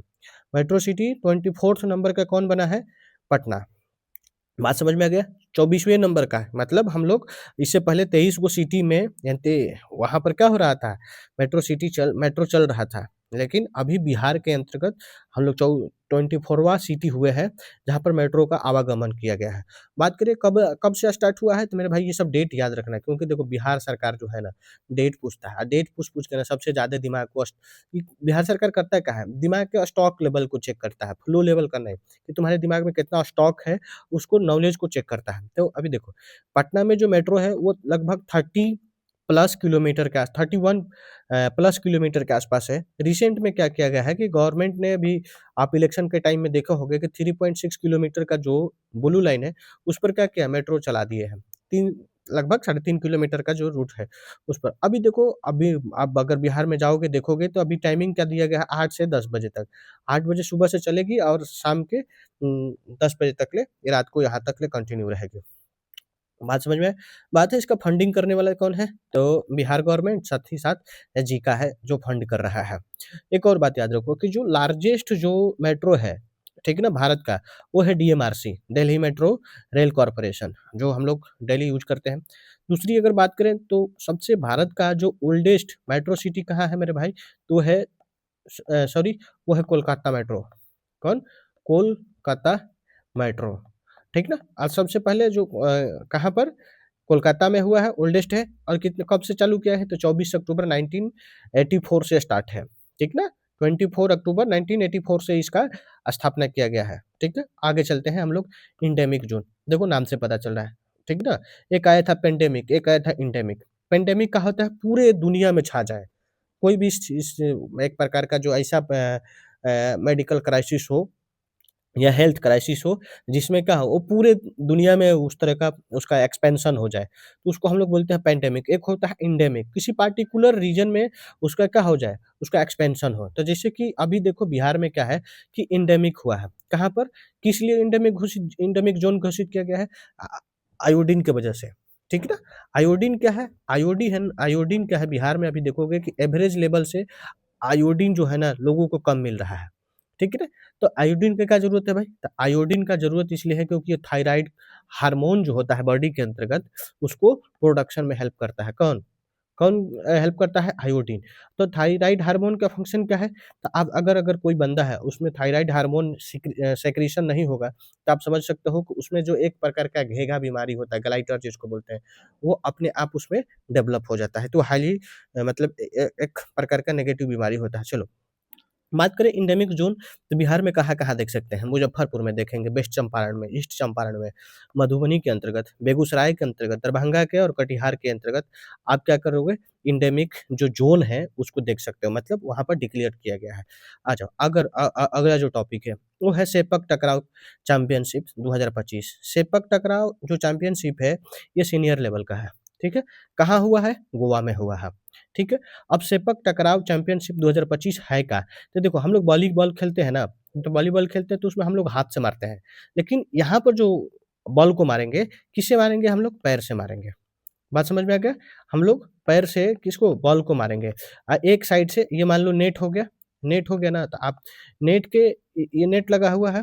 मेट्रो सिटी 24th नंबर का कौन बना है? पटना। बात समझ में आ गया? 24वें नंबर का है, मतलब हम लोग इससे पहले 23 गो सिटी में यानी ते वहाँ पर क्या हो रहा था? मेट्रो चल रहा था। लेकिन अभी बिहार के अंतर्गत हम लोग 24वाँ सिटी हुए हैं, जहाँ पर मेट्रो का आवागमन किया गया है। बात करें कब कब से स्टार्ट हुआ है, तो मेरे भाई ये सब डेट याद रखना, क्योंकि देखो बिहार सरकार जो है ना, डेट पूछता है। डेट पूछ-पूछ के ना सबसे ज़्यादा दिमाग को बिहार सरकार करता क्या है? दिमाग के स्टॉक लेवल को चेक करता है, फ्लो लेवल का नहीं, कि तुम्हारे दिमाग में कितना स्टॉक है, उसको नॉलेज को चेक करता है। तो अभी देखो, पटना में जो मेट्रो है वो लगभग 30 प्लस किलोमीटर के 31 प्लस किलोमीटर के आसपास है। रिसेंट में क्या किया गया है कि गवर्नमेंट ने अभी आप इलेक्शन के टाइम में देखा होगा कि 3.6 किलोमीटर का जो ब्लू लाइन है, उस पर क्या किया मेट्रो चला दिए हैं। 3 लगभग 3.5 किलोमीटर का जो रूट है, उस पर। अभी देखो, अभी आप अगर बिहार में जाओगे देखोगे तो अभी टाइमिंग क्या दिया गया है 8 से 10 बजे तक। 8 बजे सुबह से चलेगी और शाम के 10 बजे तक ले, ये रात को यहाँ तक ले कंटिन्यू रहेगी। बात समझ में आई? बात है इसका फंडिंग करने वाला कौन है? तो बिहार गवर्नमेंट, साथ ही साथ जीका है जो फंड कर रहा है। एक और बात याद रखो कि जो लार्जेस्ट जो मेट्रो है, ठीक है ना, भारत का, वो है DMRC, Delhi metro rail corporation, जो हम लोग डेली यूज़ करते हैं। दूसरी अगर बात करें तो सबसे भारत का जो ओल्डेस्ट मेट्रो सिटी कहाँ है मेरे भाई? तो है सॉरी, वो है कोलकाता मेट्रो। कौन? कोलकाता मेट्रो, ठीक ना? और सबसे पहले जो कहाँ पर? कोलकाता में हुआ है, ओल्डेस्ट है, और कितने कब से चालू किया है? तो 24 अक्टूबर 1984 से स्टार्ट है, ठीक ना? 24 अक्टूबर 1984 से इसका स्थापना किया गया है, ठीक है? आगे चलते हैं हम लोग, एंडेमिक ज़ोन, देखो नाम से पता चल रहा है, ठीक ना? एक आया था पेंडेमिक, एक आया था एंडेमिक। पेंडेमिक क्या होता है? पूरे दुनिया में छा जाए, कोई भी इस एक प्रकार का जो ऐसा मेडिकल क्राइसिस हो या हेल्थ क्राइसिस हो, जिसमें क्या हो, वो पूरे दुनिया में उस तरह का उसका एक्सपेंशन हो जाए, तो उसको हम लोग बोलते हैं पेंडेमिक। एक होता है एंडेमिक, किसी पार्टिकुलर रीजन में उसका क्या हो जाए, उसका एक्सपेंशन हो। तो जैसे कि अभी देखो बिहार में क्या है कि एंडेमिक हुआ है, कहाँ पर? किस लिए एंडेमिक ज़ोन घोषित किया गया है? अ, आयोडीन की वजह से, ठीक है ना? आयोडीन क्या है? आयोडीन क्या है, बिहार में अभी देखोगे कि एवरेज लेवल से आयोडीन जो है ना लोगों को कम मिल रहा है, ठीक है ना? तो आयोडीन की क्या ज़रूरत है भाई? तो आयोडीन का ज़रूरत इसलिए है क्योंकि ये थायराइड हार्मोन जो होता है बॉडी के अंतर्गत, उसको प्रोडक्शन में हेल्प करता है। कौन? कौन हेल्प करता है? आयोडीन। तो थायराइड हार्मोन का फ़ंक्शन क्या है? तो अब अगर अगर कोई बंदा है उसमें थायराइड हार्मोन सेक्रीशन नहीं होगा, तो आप समझ सकते हो कि उसमें जो एक प्रकार का घेगा बीमारी होता है, गलाइटर जिसको बोलते हैं, वो अपने आप उसमें डेवलप हो जाता है। तो हाईली मतलब एक प्रकार का नेगेटिव बीमारी होता है। चलो, बात करें एंडेमिक ज़ोन, तो बिहार में कहाँ-कहाँ देख सकते हैं? मुज़फ्फरपुर में देखेंगे, वेस्ट चंपारण में, ईस्ट चंपारण में, मधुबनी के अंतर्गत, बेगूसराय के अंतर्गत, दरभंगा के और कटिहार के अंतर्गत आप क्या करोगे? एंडेमिक जो ज़ोन है, उसको देख सकते हो, मतलब वहाँ पर डिक्लेयर किया गया है। आ जाओ, अगला जो टॉपिक है, वो है सेपक टकराव चैंपियनशिप 2025। सेपक टकराव जो चैंपियनशिप है, ये सीनियर लेवल का है, ठीक है? कहाँ हुआ है? गोवा में हुआ है, ठीक है? अब सेपक टकराव चैंपियनशिप 2025 है क्या? तो देखो हम लोग वॉलीबॉल खेलते हैं ना, तो वॉलीबॉल खेलते हैं तो उसमें हम लोग हाथ से मारते हैं। लेकिन यहाँ पर जो बॉल को मारेंगे, किससे मारेंगे हम लोग? पैर से मारेंगे। बात समझ में आ गया? हम लोग पैर से किसको? बॉल को मारेंगे। एक साइड से ये मान लो नेट हो गया ना, तो आप नेट के ये नेट लगा हुआ है,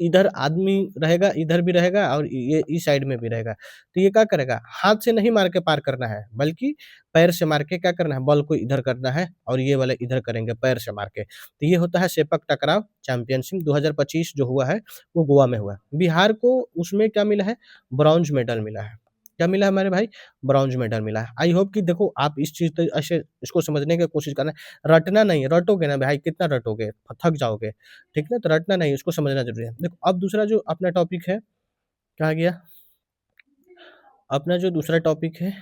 इधर आदमी रहेगा, इधर भी रहेगा और ये इस साइड में भी रहेगा। तो ये क्या करेगा? हाथ से नहीं मार के पार करना है, बल्कि पैर से मार के क्या करना है? बॉल को इधर करना है और ये वाला इधर करेंगे पैर से मार के। तो ये होता है सेपक टकराव चैंपियनशिप 2025 जो हुआ है, वो गोवा में हुआ। बिहार को उसमें क्या मिला है? ब्रॉन्ज मेडल मिला है। क्या मिला है हमारे भाई? ब्रॉन्ज मेडल मिला है। आई होप कि देखो आप इस चीज़ त ऐसे इसको समझने की कोशिश करना, रटना नहीं है, रटोगे ना भाई कितना रटोगे? थक जाओगे। ठीक ना? तो रटना नहीं, उसको समझना ज़रूरी है। देखो अब दूसरा जो अपना टॉपिक है, कहाँ गया? अपना जो दूसरा टॉपिक है,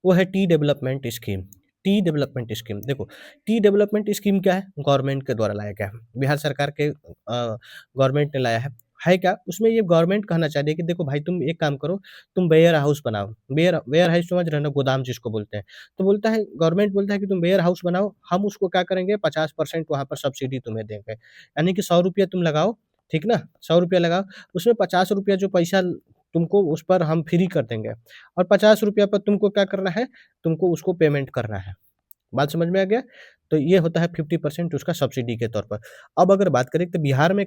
वो है T development scheme. T development scheme, देखो टी डेवलपमेंट स्कीम क्या है? गवर्नमेंट के द्वारा लाया गया है। बिहार सरकार के गवर्नमेंट ने लाया है। है क्या? उसमें ये गवर्नमेंट कहना चाह रही है कि देखो भाई तुम एक काम करो, तुम वेयर हाउस बनाओ। वेयर हाउस समझ रहे हो ना? गोदाम जिसको बोलते हैं। तो बोलता है गवर्नमेंट बोलता है कि तुम वेयर हाउस बनाओ, हम उसको क्या करेंगे 50% वहाँ पर सब्सिडी तुम्हें देंगे। यानी कि ₹100 तुम लगाओ, ठीक ना? ₹100 लगाओ, उसमें ₹50 जो पैसा तुमको उस पर हम फ्री कर देंगे और ₹50 पर तुमको क्या करना है? तुमको उसको पेमेंट करना है। बात समझ में आ गया? तो ये होता है 50% उसका सब्सिडी के तौर पर। अब अगर बात करें तो बिहार में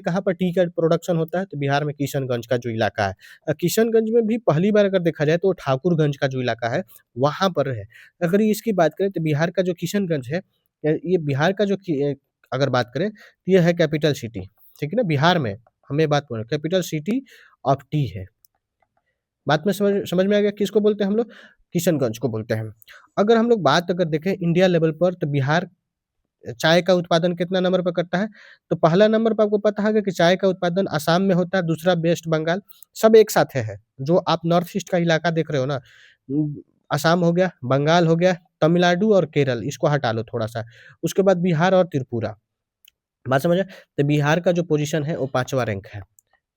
कहाँ पर टी का प्रोडक्शन होता है? तो बिहार में किशनगंज का जो इलाका है। किशनगंज में भी पहली बार अगर देखा जाए तो ठाकुरगंज का जो इलाका है, वहाँ पर है। अगर इसकी बात करें तो बिहार का जो किशनगंज है, ये बिहार का जो अगर बात करें तो ये है कैपिटल सिटी, ठीक है ना? बिहार में हमें बात बोले कैपिटल सिटी ऑफ टी है। बात में समझ में आ गया किसको बोलते हैं हम लोग? किशनगंज को बोलते हैं। अगर हम लोग बात अगर देखें इंडिया लेवल पर तो बिहार चाय का उत्पादन कितना नंबर पर करता है? तो पहला नंबर पर आपको पता होगा कि चाय का उत्पादन असम में होता है, दूसरा वेस्ट बंगाल, सब एक साथ है। जो आप नॉर्थ ईस्ट का इलाका देख रहे हो ना, असम हो गया, बंगाल हो गया, तमिलनाडु और केरल इसको हटा लो थोड़ा-सा। उसके बाद बिहार और त्रिपुरा। बात समझ आए? तो बिहार का जो पोज़ीशन है वो 5वाँ रैंक है।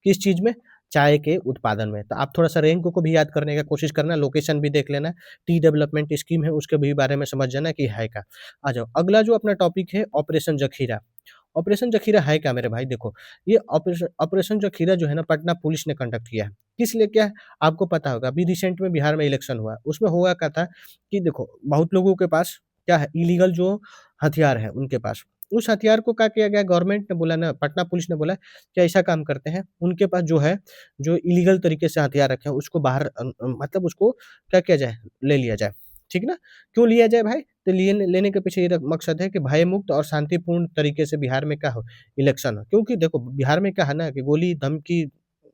किस चीज़ में? चाय के उत्पादन में। तो आप थोड़ा-सा रैंक को भी याद करने का कोशिश करना, लोकेशन भी देख लेना, टी डेवलपमेंट स्कीम है उसके भी बारे में समझ जाना कि है क्या। आ जाओ, अगला जो अपना टॉपिक है ऑपरेशन ज़खीरा। ऑपरेशन ज़खीरा है क्या मेरे भाई? देखो, ये ऑपरेशन ऑपरेशन ज़खीरा जो है ना पटना पुलिस ने कंडक्ट किया है। किस लिए किया है? आपको पता होगा अभी रिसेंट में बिहार में इलेक्शन हुआ, उसमें हुआ क्या था कि देखो बहुत लोगों के पास क्या है इल्लीगल जो हथियार है उनके पास। उस हथियार को क्या किया गया गवर्नमेंट ने बोला ना पटना पुलिस ने बोला कि ऐसा काम करते हैं, उनके पास जो है, जो इल्लीगल तरीके से हथियार रखे हैं उसको बाहर मतलब उसको क्या किया जाए, ले लिया जाए, ठीक ना? क्यों लिया जाए भाई? तो लेने के पीछे ये मकसद है कि भयमुक्त और शांतिपूर्ण तरीके से बिहार में क्या हो, इलेक्शन हो। क्योंकि देखो बिहार में क्या है ना कि गोली, धमकी,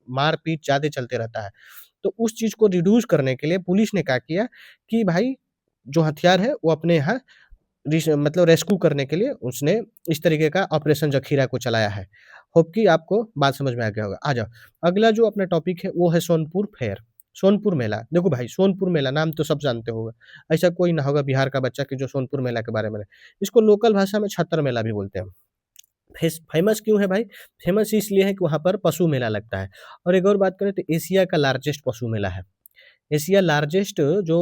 मार-पीट ज़्यादा चलते रहता है। तो उस चीज़ को रिड्यूस करने के लिए पुलिस ने क्या किया कि भाई जो हथियार है वो अपने यहाँ मतलब रेस्क्यू करने के लिए उसने इस तरीके का ऑपरेशन ज़खीरा को चलाया है। होप कि आपको बात समझ में आ गया होगा। आ जाओ, अगला जो अपना टॉपिक है वो है सोनपुर फेयर, सोनपुर मेला। देखो भाई सोनपुर मेला नाम तो सब जानते होंगे, ऐसा कोई ना होगा बिहार का बच्चा कि जो सोनपुर मेला के बारे में नहीं। इसको लोकल भाषा में छत्तर मेला भी बोलते हैं। फेमस क्यों है भाई? फेमस इसलिए है कि वहाँ पर पशु मेला लगता है और एक और बात करें तो एशिया का लार्जेस्ट पशु मेला है। एशिया लार्जेस्ट जो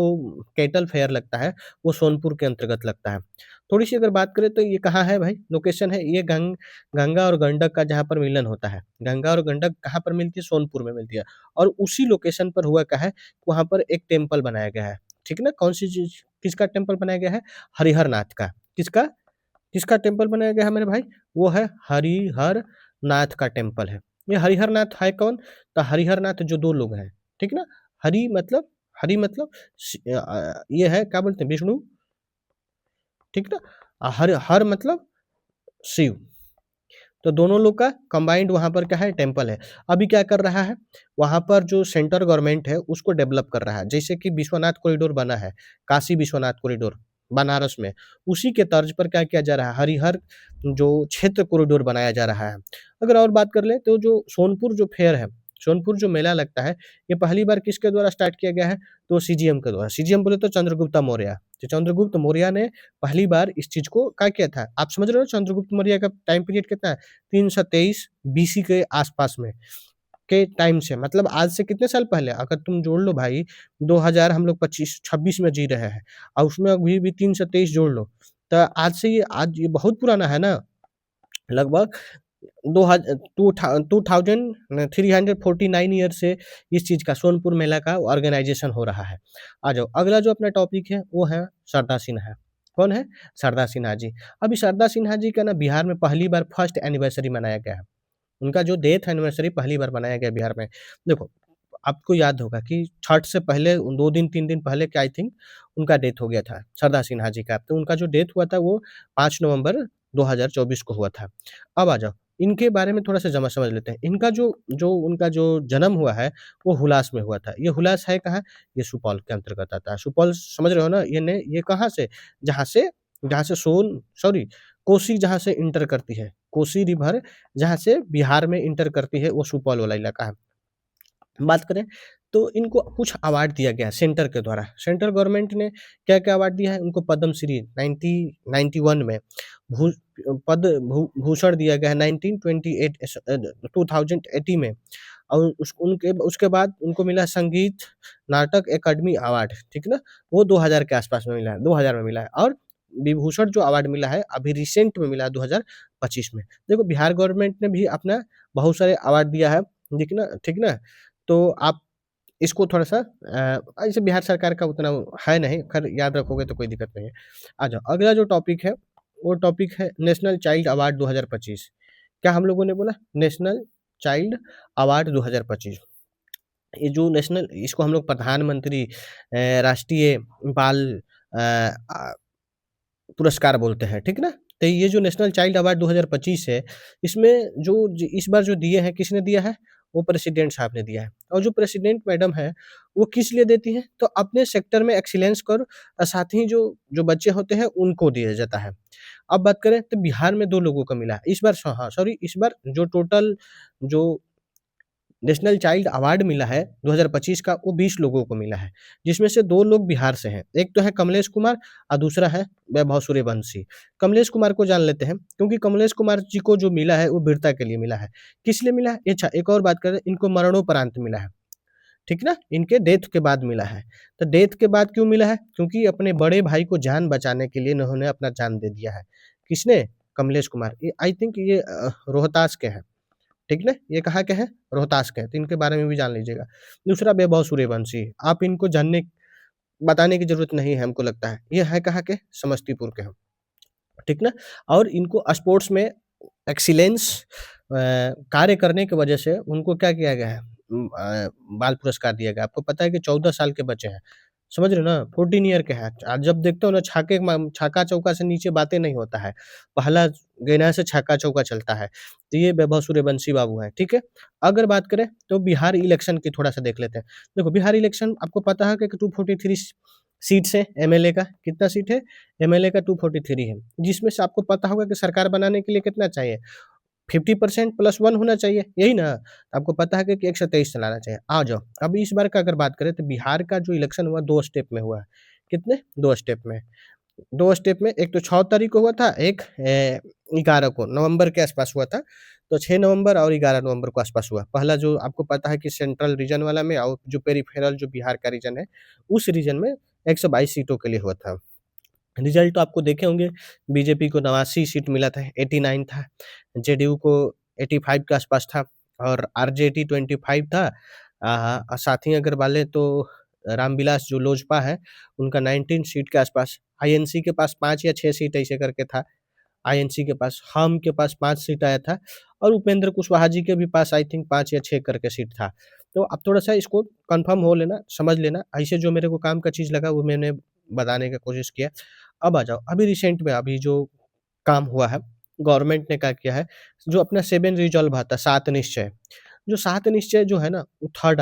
कैटल फेयर लगता है, वो सोनपुर के अंतर्गत लगता है। थोड़ी-सी अगर बात करें तो ये कहाँ है भाई? लोकेशन है ये गंगा और गंडक का जहाँ पर मिलन होता है। गंगा और गंडक कहाँ पर मिलती है? सोनपुर में मिलती है और उसी लोकेशन पर हुआ क्या है, वहाँ पर एक टेम्पल बनाया गया है। ठीक है ना? कौन-सी चीज़ किसका टेम्पल बनाया गया है? हरिहर नाथ का। किसका? किसका टेम्पल बनाया गया है मेरे भाई? वो है हरिहर नाथ का टेम्पल है। ये हरिहर नाथ है कौन? तो हरिहर नाथ जो 2 लोग हैं, ठीक ना? हरि मतलब हरि मतलब ये है क्या बोलते हैं विष्णु, ठीक ना? हर हर मतलब शिव। तो दोनों लोग का कंबाइंड वहाँ पर क्या है टेम्पल है। अभी क्या कर रहा है, वहाँ पर जो सेंट्रल गवर्नमेंट है उसको डेवलप कर रहा है। जैसे कि विश्वनाथ कॉरिडोर बना है, काशी विश्वनाथ कॉरिडोर, बनारस में, उसी के तर्ज पर क्या किया जा रहा है, हरिहर जो क्षेत्र कॉरिडोर बनाया जा रहा है। अगर और बात कर लें तो जो सोनपुर जो फेयर है, सोनपुर जो मेला लगता है, ये पहली बार किसके द्वारा स्टार्ट किया गया है? तो सीजीएम के द्वारा। सीजीएम बोले तो चंद्रगुप्ता मौर्य। तो चंद्रगुप्त मौर्य ने पहली बार इस चीज़ को क्या किया था? आप समझ रहे हो चंद्रगुप्त मौर्य का टाइम पीरियड कितना है? 323 बीसी के आसपास में के टाइम से, मतलब आज से कितने साल पहले? अगर तुम जोड़ लो भाई, 2000 हम लोग 25-26 में जी रहे हैं और उसमें अभी भी 3 से 23 जोड़ लो, तो आज ये बहुत पुराना है ना, लगभग 2349 ईयर से इस चीज़ का सोनपुर मेला का ऑर्गेनाइजेशन हो रहा है। आ जाओ, अगला जो अपना टॉपिक है वो है शारदा सिन्हा। कौन है? शारदा सिन्हा जी। अभी शारदा सिन्हा जी का ना बिहार में पहली बार फर्स्ट एनिवर्सरी मनाया गया है। उनका जो डेथ एनिवर्सरी पहली बार मनाया गया बिहार में। देखो, आपको याद होगा कि छठ से पहले 2 दिन 3 दिन पहले क्या आई थिंक उनका डेथ हो गया था, शारदा सिन्हा जी का। तो उनका जो डेथ हुआ था वो 5 नवंबर 2024 को हुआ था। अब आ जाओ, इनके बारे में थोड़ा-सा समझ लेते हैं। इनका उनका जो जन्म हुआ है, वो हुलास में हुआ था। ये हुलास है कहाँ? ये सुपौल के अंतर्गत आता है। सुपौल समझ रहे हो ना? ये कहाँ से? जहाँ से जहाँ से कोसी जहाँ से इंटर करती है, कोसी रिवर जहाँ से बिहार में इंटर करती है, वो सुपौल वाला इलाका है। बात करें तो इनको कुछ अवार्ड दिया गया है सेंटर के द्वारा। सेंट्रल गवर्नमेंट ने क्या-क्या अवार्ड दिया है? उनको पद्मश्री 1991 में, भू भूषण दिया गया है 2080 में, और उसके बाद उनको मिला संगीत नाटक अकादमी अवार्ड, ठीक ना? वो 2000 के आस-पास में मिला है, 2000 में मिला है, और विभूषण जो अवार्ड मिला है अभी रिसेंट में मिला है 2025 में। देखो, बिहार गवर्नमेंट ने भी अपना बहुत सारे अवार्ड दिया है, ठीक ना? तो आप इसको थोड़ा-सा ऐसे बिहार सरकार का उतना है नहीं, खैर याद रखोगे तो कोई दिक्कत नहीं है। आ जाओ, अगला जो टॉपिक है, वो टॉपिक है नेशनल चाइल्ड अवार्ड 2025। क्या हम लोगों ने बोला? National child award 2025। ये जो नेशनल इसको हम लोग प्रधानमंत्री राष्ट्रीय बाल अ, आ पुरस्कार बोलते हैं, ठीक ना? तो ये जो नेशनल चाइल्ड अवार्ड 2025 है, इसमें इस बार जो दिए हैं, किसने दिया है? वो प्रेसिडेंट साहब ने दिया है। और जो प्रेसिडेंट मैडम हैं, वो किस लिए देती हैं? तो अपने सेक्टर में एक्सीलेंस साथ ही जो बच्चे होते हैं, उनको दिया जाता है। अब बात करें तो बिहार में 2 लोगों को मिला है। इस बार जो टोटल जो नेशनल चाइल्ड अवार्ड मिला है 2025 का, वो 20 लोगों को मिला है, जिसमें से 2 लोग बिहार से हैं। एक तो है कमलेश कुमार और दूसरा है वैभव सूर्यवंशी। कमलेश कुमार को जान लेते हैं, क्योंकि कमलेश कुमार जी को जो मिला है वो वीरता के लिए मिला है। किस लिए मिला है? अच्छा, एक और बात करें, इनको मरणोपरांत मिला है, ठीक ना? इनके डेथ के बाद मिला है। तो डेथ के बाद क्यों मिला है? क्योंकि अपने बड़े भाई को जान बचाने के लिए इन्होंने अपना जान दे दिया है। किसने? कमलेश कुमार। ये आई थिंक ये रोहतास के हैं। ठीक ना? ये कहाँ के हैं? रोहतास के हैं, तो इनके बारे में भी जान लीजिएगा। दूसरा वैभव सूर्यवंशी, आप इनको बताने की ज़रूरत नहीं है हमको लगता है। ये है कहाँ के? समस्तीपुर के हैं, ठीक ना? और इनको स्पोर्ट्स में एक्सीलेंस कार्य करने की वजह से उनको क्या किया गया है? बाल पुरस्कार दिया गया। आपको पता है कि 14 साल के बच्चे हैं, समझ रहे हो ना? 14 ईयर के हैं। जब देखते हो ना, छक्का-चौका से नीचे बातें नहीं होता है। पहला गेना से छक्का-चौका चलता है। तो ये वैभव सूर्यवंशी बाबू हैं, ठीक है? अगर बात करें तो बिहार इलेक्शन की थोड़ा-सा देख लेते हैं। देखो, बिहार इलेक्शन आपको पता है कि 243 सीट्स है एमएलए का। कितना सीट है? एमएलए का 243 है। जिसमें से आपको पता होगा कि सरकार बनाने के लिए कितना चाहिए? 50% प्लस 1 होना चाहिए, यही ना? आपको पता है कि 123 चलाना चाहिए। आ जाओ, अब इस बार का अगर बात करें तो बिहार का जो इलेक्शन हुआ 2 स्टेप में हुआ है। कितने? 2 स्टेप में। 2 स्टेप में, एक तो 6 तारीख को हुआ था, एक 11 को, नवंबर के आसपास हुआ था। तो 6 नवंबर और 11 नवंबर को आसपास हुआ। पहला जो आपको पता है कि सेंट्रल रीजन वाला में, और जो पेरिफेरल जो बिहार का रीजन है, उस रीजन में 122 सीटों के लिए हुआ था। रिजल्ट तो आपको देखे होंगे, बीजेपी को 89 सीट मिला था, 89 था, जेडीयू को 85 के आसपास था, और आरजेडी 25 था। साथ ही अगर बाले तो रामविलास जो लोजपा है, उनका 19 सीट के आसपास, आईएनसी के पास 5 या 6 सीट ऐसे करके था, आईएनसी के पास, हम के पास 5 सीट आया था, और उपेंद्र कुशवाहा जी के भी पास आई थिंक 5 या 6 करके सीट था। तो आप थोड़ा-सा इसको कन्फर्म हो लेना, समझ लेना, ऐसे जो मेरे को काम का चीज़ लगा वो मैंने बताने का कोशिश किया। अब आ जाओ, अभी रिसेंट में अभी जो काम हुआ है, गवर्नमेंट ने क्या किया है, जो अपना 7 रिज़ॉल्व आता है, 7 निश्चय, जो 7 निश्चय जो है ना, वो थर्ड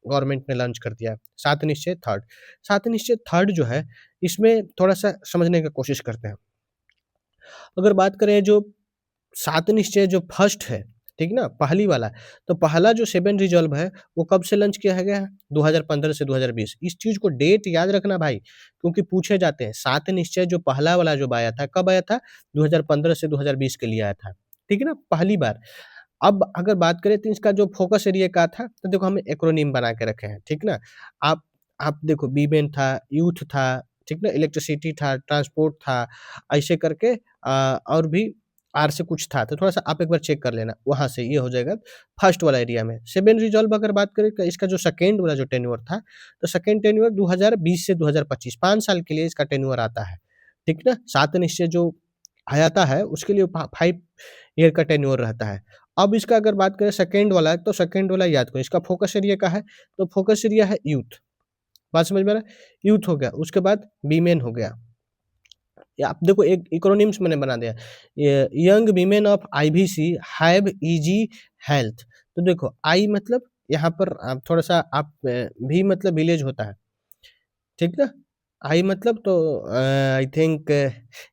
गवर्नमेंट ने लॉन्च कर दिया है, 7 निश्चय थर्ड। 7 निश्चय थर्ड जो है, इसमें थोड़ा-सा समझने की कोशिश करते हैं। अगर बात करें जो 7 निश्चय जो फर्स्ट है, ठीक ना? पहली वाला, तो पहला जो 7 रिज़ॉल्व है, वो कब से लॉन्च किया गया है? 2015 से 2020। इस चीज़ को डेट याद रखना भाई, क्योंकि पूछे जाते हैं। 7 निश्चय जो पहला वाला जो आया था, कब आया था? 2015 से 2020 के लिए आया था, ठीक है ना? पहली बार। अब अगर बात करें तो इसका जो फ़ोकस एरिया क्या था, तो देखो हमने एक्रोनिम बना के रखे हैं, ठीक ना? आप आप देखो वीमेन था, यूथ था, ठीक ना? इलेक्ट्रिसिटी था, ट्रांसपोर्ट था, ऐसे करके और भी आर से कुछ था, तो थोड़ा-सा आप एक बार चेक कर लेना, वहाँ से ये हो जाएगा फर्स्ट वाला एरिया में। 7 रिज़ॉल्व अगर बात करें तो इसका जो सेकंड वाला जो टेन्योर था, तो सेकंड टेन्योर 2020 से 2025 5 साल के लिए इसका टेन्योर आता है, ठीक ना? 7 निश्चय जो आता है, उसके लिए 5 ईयर का टेन्योर रहता है। अब इसका अगर बात करें सेकंड वाला, तो सेकंड वाला याद करो, इसका फ़ोकस एरिया क्या है? तो फ़ोकस एरिया है यूथ, बात समझ में आ रहा है? यूथ हो गया, उसके बाद वीमेन हो गया। या आप देखो एक एक्रोनिम्स मैंने बना दिया, ये young women of IVC have easy health. तो देखो आई मतलब यहाँ पर आप थोड़ा-सा आप वी मतलब विलेज होता है, ठीक ना? आई मतलब तो आई थिंक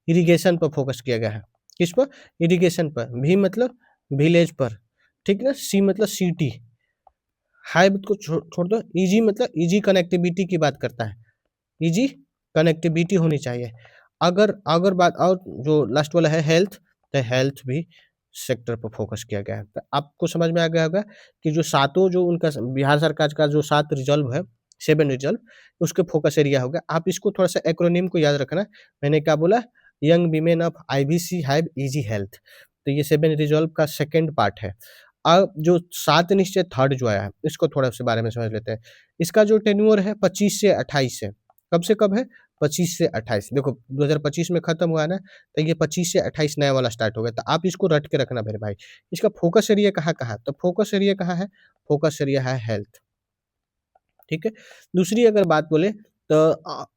इरिगेशन पर फ़ोकस किया गया है। किस पर? इरिगेशन पर। वी मतलब विलेज पर, ठीक ना? सी मतलब सिटी। हाइब को छोड़ दो, ईजी मतलब ईजी कनेक्टिविटी की बात करता है। ईजी कनेक्टिविटी होनी चाहिए। अगर अगर बात और जो लास्ट वाला है हेल्थ, तो हेल्थ भी सेक्टर पर फ़ोकस किया गया है। तो आपको समझ में आ गया होगा कि जो सातों जो उनका बिहार सरकार का जो 7 रिज़ॉल्व है, 7 रिज़ॉल्व, उसके फ़ोकस एरिया होगा। आप इसको थोड़ा-सा एक्रोनिम को याद रखना। मैंने क्या बोला? Young women of IVC have easy health. तो ये 7 रिज़ॉल्व का सेकंड पार्ट है। अब जो 7 निश्चय थर्ड जो आया है, इसको थोड़ा-सा बारे में समझ लेते हैं। इसका जो टेन्योर है 25 से 28 है। कब से कब है? 25 से 28। देखो 2025 में खत्म हुआ है ना, तो ये 25 से 28 नया वाला स्टार्ट हो गया। तो आप इसको रट के रखना मेरे भाई। इसका फ़ोकस एरिया कहाँ-कहाँ? तो फ़ोकस एरिया कहाँ है? फ़ोकस एरिया है हेल्थ, ठीक है? दूसरी अगर बात बोले तो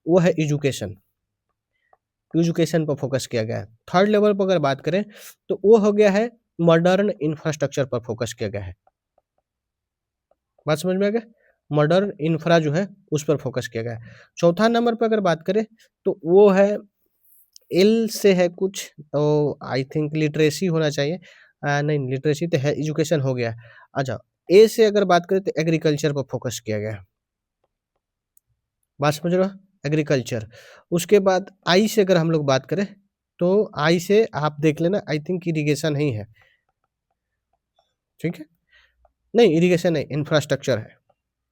वो है एजुकेशन। एजुकेशन पर फ़ोकस किया गया है। थर्ड लेवल पर अगर बात करें, तो वो हो गया है मॉडर्न इंफ्रास्ट्रक्चर पर फ़ोकस किया गया है। बात समझ में आ गया? मॉडर्न इंफ्रा जो है, उस पर फ़ोकस किया गया है। चौथा नंबर पे अगर बात करें, तो वो है एल से है कुछ, तो आई थिंक लिटरेसी होना चाहिए। नहीं लिटरेसी तो है, एजुकेशन हो गया। अच्छा, ए से अगर बात करें तो एग्रीकल्चर पर फ़ोकस किया गया है। बात समझ रहे हो? एग्रीकल्चर। उसके बाद आई से अगर हम लोग बात करें, तो आई से आप देख लेना आई थिंक इरिगेशन ही है, ठीक है? नहीं इरिगेशन नहीं, इंफ्रास्ट्रक्चर है।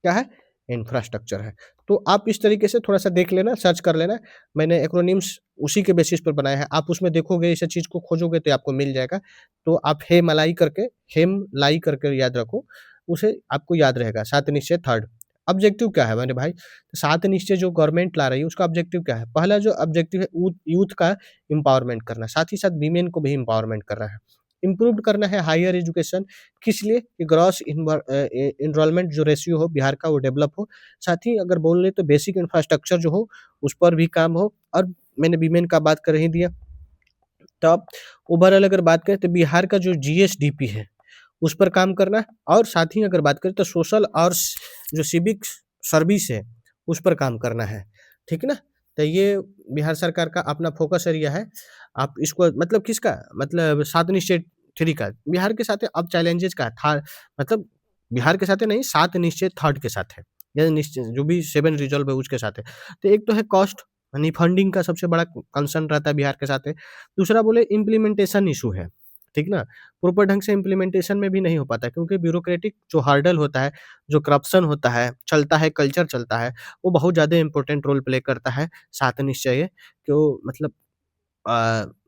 क्या है? इंफ्रास्ट्रक्चर है। तो आप इस तरीके से थोड़ा-सा देख लेना, सर्च कर लेना। मैंने एक्रोनिम्स उसी के बेसिस पर बनाए हैं। आप उसमें देखोगे, इस चीज़ को खोजोगे तो आपको मिल जाएगा। तो आप हेम लाई करके याद रखो, उसे आपको याद रहेगा। 7 निश्चय थर्ड। ऑब्जेक्टिव क्या है मेरे भाई? 7 निश्चय जो गवर्नमेंट ला रही है, उसका ऑब्जेक्टिव क्या है? पहला जो ऑब्जेक्टिव है यूथ का एम्पावरमेंट करना, साथ ही साथ वीमेन को भी एम्पावरमेंट करना है। इम्प्रूव करना है हायर एजुकेशन, किस लिए? कि ग्रॉस एनरोलमेंट जो रेशियो हो बिहार का वो डेवलप हो। साथ ही अगर बोल लें तो बेसिक इंफ्रास्ट्रक्चर जो हो, उस पर भी काम हो और मैंने वीमेन का बात कर ही दिया। तो अब ओवरऑल अगर बात करें तो बिहार का जो जीएसडीपी है, उस पर काम करना है और साथ ही अगर बात करें तो सोशल और जो सिविक सर्विस है, उस पर काम करना है। ठीक है ना? तो ये बिहार सरकार का अपना फ़ोकस एरिया है। आप इसको मतलब किसका? मतलब 7 निश्चय 3 का। बिहार के साथ है, अब चैलेंजेज़ का था मतलब बिहार के साथ है नहीं, 7 निश्चय थर्ड के साथ है। ये निश्चय जो भी 7 रिज़ॉल्व है उसके साथ है। तो एक तो है कॉस्ट यानी फंडिंग का सबसे बड़ा कंसर्न रहता है बिहार के साथ है। दूसरा बोले इम्प्लीमेंटेशन इश्यू है, ठीक ना? प्रॉपर ढंग से इम्प्लीमेंटेशन में भी नहीं हो पाता है क्योंकि ब्यूरोक्रेटिक जो हर्डल होता है, जो करप्शन होता है, चलता है, कल्चर चलता है, वो बहुत ज़्यादा इम्पोर्टेंट रोल प्ले करता है 7 निश्चय को मतलब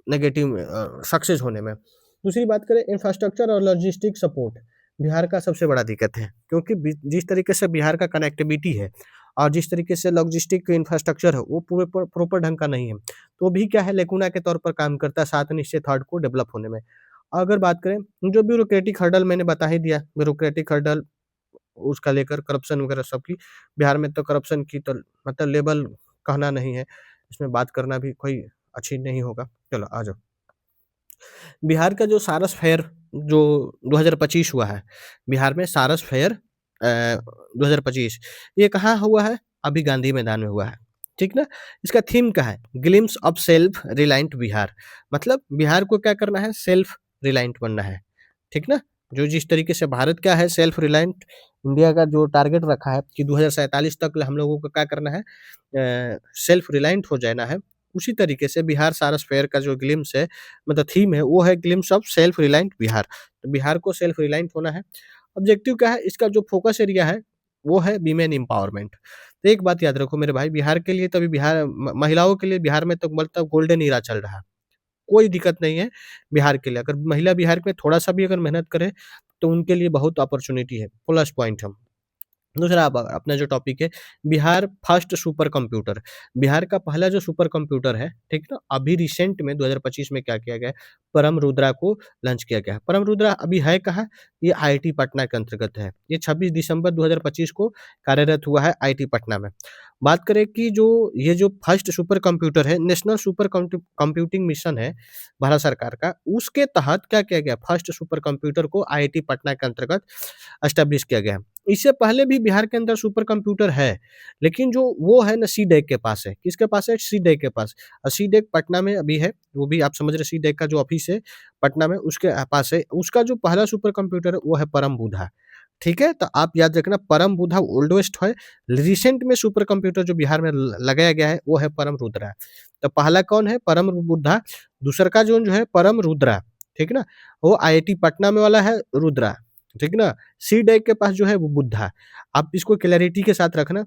नेगेटिव सक्सेस होने में। दूसरी बात करें इंफ्रास्ट्रक्चर और लॉजिस्टिक सपोर्ट, बिहार का सबसे बड़ा दिक्कत है क्योंकि जिस तरीके से बिहार का कनेक्टिविटी है और जिस तरीके से लॉजिस्टिक इंफ्रास्ट्रक्चर है वो पूरे प्रॉपर ढंग का नहीं है। तो भी क्या है लेकुना के तौर पर काम करता है 7 निश्चय थर्ड को डेवलप होने में। अगर बात करें जो ब्यूरोक्रेटिक हर्डल मैंने बता ही दिया, ब्यूरोक्रेटिक हर्डल उसका लेकर करप्शन वगैरह सबकी बिहार में तो करप्शन की तो मतलब लेवल कहना नहीं है, इसमें बात करना भी कोई अच्छी नहीं होगा। चलो आ जाओ। बिहार का जो सारस फेयर जो 2025 हुआ है, बिहार में सारस फेयर 2025 ये कहाँ हुआ है? अभी गांधी मैदान में हुआ है, ठीक ना? इसका थीम क्या है? Glimpse of self reliant Bihar. मतलब बिहार को क्या करना है? सेल्फ रिलायंट बनना है, ठीक ना? जो जिस तरीके से भारत क्या है सेल्फ रिलायंट इंडिया का जो टारगेट रखा है कि 2047 तक हम लोगों को क्या करना है सेल्फ रिलायंट हो जाना है। उसी तरीके से बिहार सारस फेयर का जो ग्लिम्स है मतलब थीम है वो है glimpse of self reliant Bihar. तो बिहार को सेल्फ रिलायंट होना है। ऑब्जेक्टिव क्या है? इसका जो फोकस एरिया है वो है वीमेन एम्पावरमेंट। तो एक बात याद रखो मेरे भाई, बिहार के लिए तो अभी बिहार महिलाओं के लिए बिहार में तो मतलब गोल्डन ईरा चल रहा है। कोई दिक्कत नहीं है बिहार के लिए। अगर महिला बिहार में थोड़ा-सा भी अगर मेहनत करे, तो उनके लिए बहुत अपॉर्च्युनिटी है, प्लस पॉइंट है। दूसरा अब अपना जो टॉपिक है, Bihar first super computer. Bihar का पहला जो सुपर कंप्यूटर है, ठीक ना? अभी रिसेंट में 2025 में क्या किया गया है, परम रुद्रा को लॉन्च किया गया है। परम रुद्रा अभी है कहाँ? ये आईआईटी पटना के अंतर्गत है। ये 26 दिसंबर 2025 को कार्यरत हुआ है आईआईटी पटना में। बात करें कि जो ये जो फर्स्ट सुपर कंप्यूटर है, नेशनल सुपर कंप्यूटिंग मिशन है भारत सरकार का, उसके तहत क्या किया गया, फर्स्ट सुपर कंप्यूटर को आईआईटी पटना के अंतर्गत एस्टेब्लिश किया गया है। इससे पहले भी बिहार के अंदर सुपर कंप्यूटर है, लेकिन जो वो है ना सीडेक के पास है। किसके पास है? सीडेक के पास। और सीडेक पटना में अभी है, वो भी आप समझ रहे सीडेक का जो ऑफिस है पटना में उसके पास है। उसका जो पहला सुपर कंप्यूटर है वो है परम बुधा, ठीक है? तो आप याद रखना परम बुधा ओल्डेस्ट है। रिसेंट में सुपर कंप्यूटर जो बिहार में लगाया गया है वो है परम रुद्रा। तो पहला कौन है? परम बुद्धा। दूसरा का जो है परम रुद्रा, ठीक ना? वो आईआईटी पटना में वाला है रुद्रा, ठीक ना? सी डैक के पास जो है वो बुद्धा। आप इसको क्लैरिटी के साथ रखना,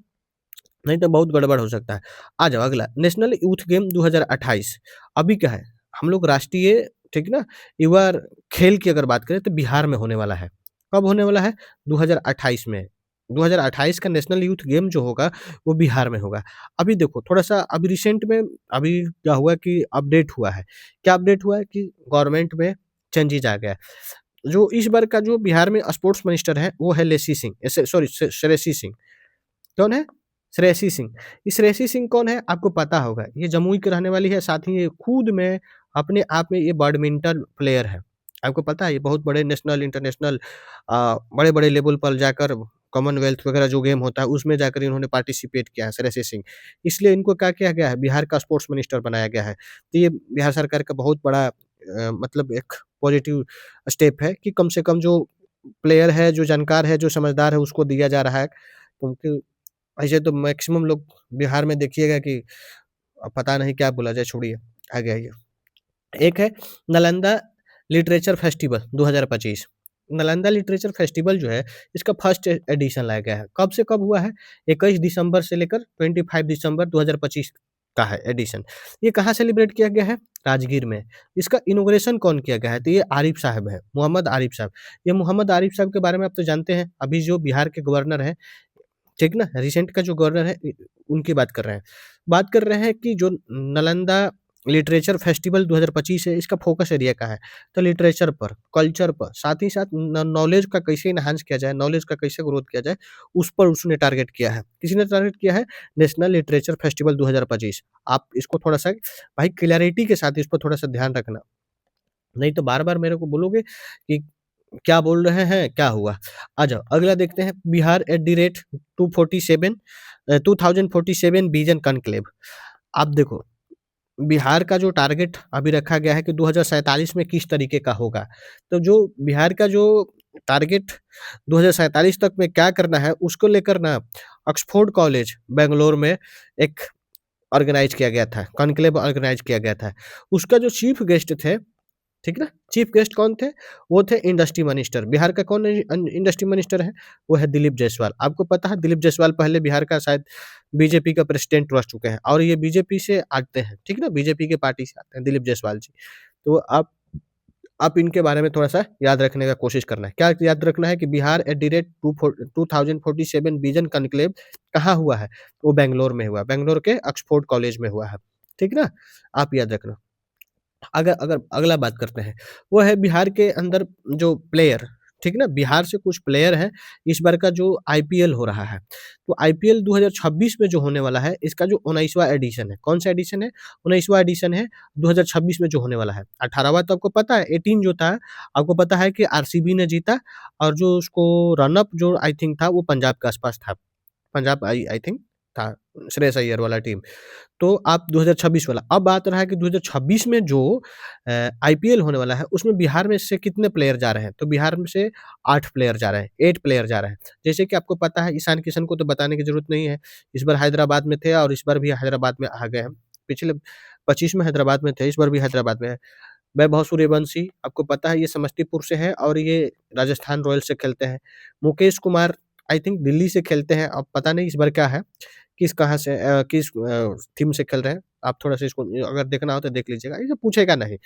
नहीं तो बहुत गड़बड़ हो सकता है। आ जाओ अगला, नेशनल यूथ गेम 2028। अभी क्या है? हम लोग राष्ट्रीय, ठीक ना? युवा खेल की अगर बात करें तो बिहार में होने वाला है। कब होने वाला है? 2028 में। 2028 का नेशनल यूथ गेम जो होगा वो बिहार में होगा। अभी देखो थोड़ा-सा अभी रिसेंट में अभी क्या हुआ कि अपडेट हुआ है। क्या अपडेट हुआ है कि गवर्नमेंट में चेंजेज़ आ गया है। जो इस बार का जो बिहार में स्पोर्ट्स मिनिस्टर है वो है लेसी सिंह, ऐसे सॉरी श्रेयसी सिंह। कौन है? श्रेयसी सिंह। ये श्रेयसी सिंह कौन है? आपको पता होगा। ये जमुई की रहने वाली है, साथ ही ये खुद में अपने आप में ये बैडमिंटन प्लेयर है। आपको पता है ये बहुत बड़े नेशनल, इंटरनेशनल बड़े-बड़े लेवल पर जाकर कॉमनवेल्थ वगैरह जो गेम होता है उसमें जाकर इन्होंने पार्टिसिपेट किया है श्रेयसी सिंह। इसलिए इनको क्या किया गया है? बिहार का स्पोर्ट्स मिनिस्टर बनाया गया है। तो ये बिहार सरकार का बहुत बड़ा मतलब एक पॉजिटिव स्टेप है कि कम से कम जो प्लेयर है, जो जानकार है, जो समझदार है उसको दिया जा रहा है। क्योंकि ऐसे तो मैक्सिमम लोग बिहार में देखिएगा कि पता नहीं क्या बोला जाए, छोड़िए, आगे आइए। एक है Nalanda literature festival 2025। Nalanda literature festival जो है, इसका फर्स्ट एडिशन लाया गया है। कब से कब हुआ है? 21 दिसंबर से लेकर 25 दिसंबर 2025 का है एडिशन। ये कहाँ सेलिब्रेट किया गया है? राजगीर में। इसका इनॉग्रेशन कौन किया गया है? तो ये आरिफ साहब है, मोहम्मद आरिफ साहब। ये मोहम्मद आरिफ साहब के बारे में आप तो जानते हैं, अभी जो बिहार के गवर्नर हैं, ठीक ना? रिसेंट का जो गवर्नर है उनकी बात कर रहे हैं। बात कर रहे हैं कि जो नालंदा लिटरेचर फेस्टिवल 2025 है, इसका फोकस एरिया क्या है? तो लिटरेचर पर, कल्चर पर, साथ ही साथ नॉलेज का कैसे एनहांस किया जाए, नॉलेज का कैसे ग्रोथ किया जाए, उस पर उसने टारगेट किया है। किसने टारगेट किया है? National literature festival 2025। आप इसको थोड़ा-सा भाई क्लैरिटी के साथ इस पर थोड़ा-सा ध्यान रखना। नहीं तो बार-बार मेरे को बोलोगे कि क्या बोल रहे हैं, क्या हुआ? आ जाओ अगला देखते हैं, Bihar at the rate 247 2047 vision conclave. अब देखो, बिहार का जो टारगेट अभी रखा गया है कि 2047 में किस तरीके का होगा। तो जो बिहार का जो टारगेट 2047 तक में क्या करना है, उसको लेकर ना ऑक्सफोर्ड कॉलेज बैंगलोर में एक ऑर्गेनाइज़ किया गया था, कॉन्क्लेव ऑर्गेनाइज़ किया गया था। उसका जो चीफ गेस्ट थे, ठीक ना? चीफ गेस्ट कौन थे? वो थे इंडस्ट्री मिनिस्टर। बिहार का कौन इंडस्ट्री मिनिस्टर है? वो है दिलीप जायसवाल। आपको पता है दिलीप जायसवाल पहले बिहार का शायद बीजेपी का प्रेसिडेंट रह चुके हैं और ये बीजेपी से आते हैं, ठीक ना? बीजेपी के पार्टी से आते हैं दिलीप जायसवाल जी। तो आप इनके बारे में थोड़ा-सा याद रखने का कोशिश करना है। क्या याद रखना है कि Bihar at the rate 2047 vision conclave कहाँ हुआ है? वो बैंगलोर में हुआ, बैंगलोर के ऑक्सफोर्ड कॉलेज में हुआ है, ठीक ना? आप याद रखना। अगर अगर अगला बात करते हैं, वो है बिहार के अंदर जो प्लेयर, ठीक है ना? बिहार से कुछ प्लेयर हैं, इस बार का जो आईपीएल हो रहा है, तो आईपीएल 2026 में जो होने वाला है, इसका जो 19वाँ एडिशन है, कौन-सा एडिशन है? 19वाँ एडिशन है, 2026 में जो होने वाला है। 18वाँ तो आपको पता है, 18 जो था, आपको पता है कि आरसीबी ने जीता और जो उसको रन अप जो आई थिंक था, वो पंजाब के आस-पास था। पंजाब आई थिंक था श्रेयस अय्यर वाला टीम। तो आप 2026 वाला, अब बात रहा है कि 2026 में जो आईपीएल होने वाला है, उसमें बिहार में से कितने प्लेयर जा रहे हैं? तो बिहार में से 8 प्लेयर जा रहे हैं, 8 प्लेयर जा रहे हैं। जैसे कि आपको पता है, ईशान किशन को तो बताने की ज़रूरत नहीं है, इस बार हैदराबाद में थे और इस बार भी हैदराबाद में आ गए हैं। पिछले 25 में हैदराबाद में थे, इस बार भी हैदराबाद में है। वैभव सूर्यवंशी, आपको पता है ये समस्तीपुर से है और ये राजस्थान रॉयल्स से खेलते हैं। मुकेश कुमार आई थिंक दिल्ली से खेलते हैं, अब पता नहीं इस बार क्या है, किस कहाँ से किस टीम से खेल रहे हैं। आप थोड़ा-सा इसको अगर देखना हो तो देख लीजिएगा, ये पूछेगा नहीं,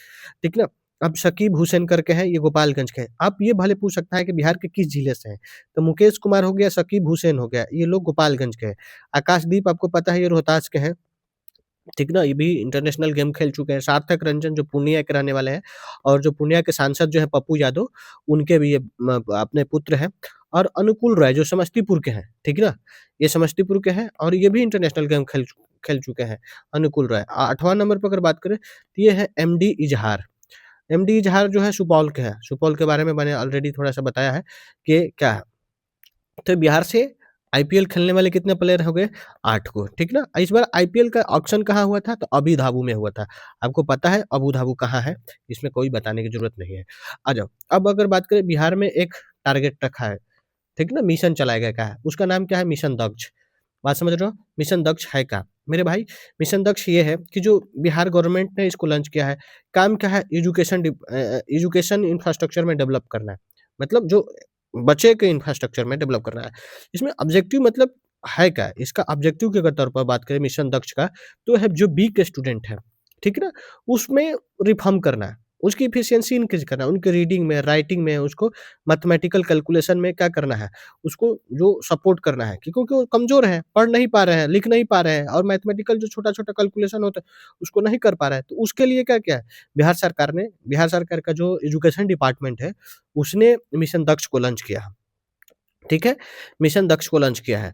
ठीक ना? अब शकीब हुसैन करके हैं, ये गोपालगंज के हैं। आप ये भले पूछ सकता है कि बिहार के किस जिले से हैं? तो मुकेश कुमार हो गया, शकीब हुसैन हो गया, ये लोग गोपालगंज के हैं। आकाशदीप आपको पता है ये रोहतास के हैं। ठीक ना? ये भी इंटरनेशनल गेम खेल चुके हैं। सार्थक रंजन जो पूर्णिया के रहने वाले हैं और जो पूर्णिया के सांसद जो हैं पप्पू यादव, उनके भी ये अपने पुत्र हैं। और अनुकूल राय जो समस्तीपुर के हैं, ठीक ना? ये समस्तीपुर के हैं और ये भी इंटरनेशनल गेम खेल चुके हैं, अनुकूल राय। 8वाँ नंबर पे अगर बात करें तो ये है एमडी इजहार। एमडी इजहार जो है सुपौल के हैं। सुपौल के बारे में मैंने ऑलरेडी थोड़ा-सा बताया है कि क्या है। तो बिहार से आईपीएल खेलने वाले कितने प्लेयर हो गए? 8 को, ठीक ना? इस बार आईपीएल का ऑक्शन कहाँ हुआ था? तो अबू धाबी में हुआ था। आपको पता है अबू धाबी कहाँ है? इसमें कोई बताने की ज़रूरत नहीं है। आ जाओ, अब अगर बात करें बिहार में एक टारगेट रखा है, ठीक ना? मिशन चलाया गया क्या है? उसका नाम क्या है? मिशन दक्ष। बात समझ रहे हो? मिशन दक्ष है क्या? मेरे भाई, मिशन दक्ष ये है कि जो बिहार गवर्नमेंट ने इसको लॉन्च किया है, काम क्या है? एजुकेशन इंफ्रास्ट्रक्चर में डेवलप करना है। मतलब जो बच्चे के इंफ्रास्ट्रक्चर में डेवलप करना है। इसमें ऑब्जेक्टिव मतलब है क्या? इसका ऑब्जेक्टिव के अगर तौर पर बात करें मिशन दक्ष का, तो है जो वीक स्टूडेंट है, ठीक है ना? उसमें रिफॉर्म करना है, उसकी एफिशिएंसी इंक्रीज़ करना है, उनके रीडिंग में, राइटिंग में, उसको मैथमेटिकल कैलकुलेशन में क्या करना है, उसको जो सपोर्ट करना है कि क्योंकि वो कमज़ोर हैं, पढ़ नहीं पा रहे हैं, लिख नहीं पा रहे हैं और मैथमेटिकल जो छोटा-छोटा कैलकुलेशन होता है, उसको नहीं कर पा रहा है। तो उसके लिए क्या-क्या है, बिहार सरकार का जो एजुकेशन डिपार्टमेंट है, उसने मिशन दक्ष को लॉन्च किया है, ठीक है? मिशन दक्ष को लॉन्च किया है।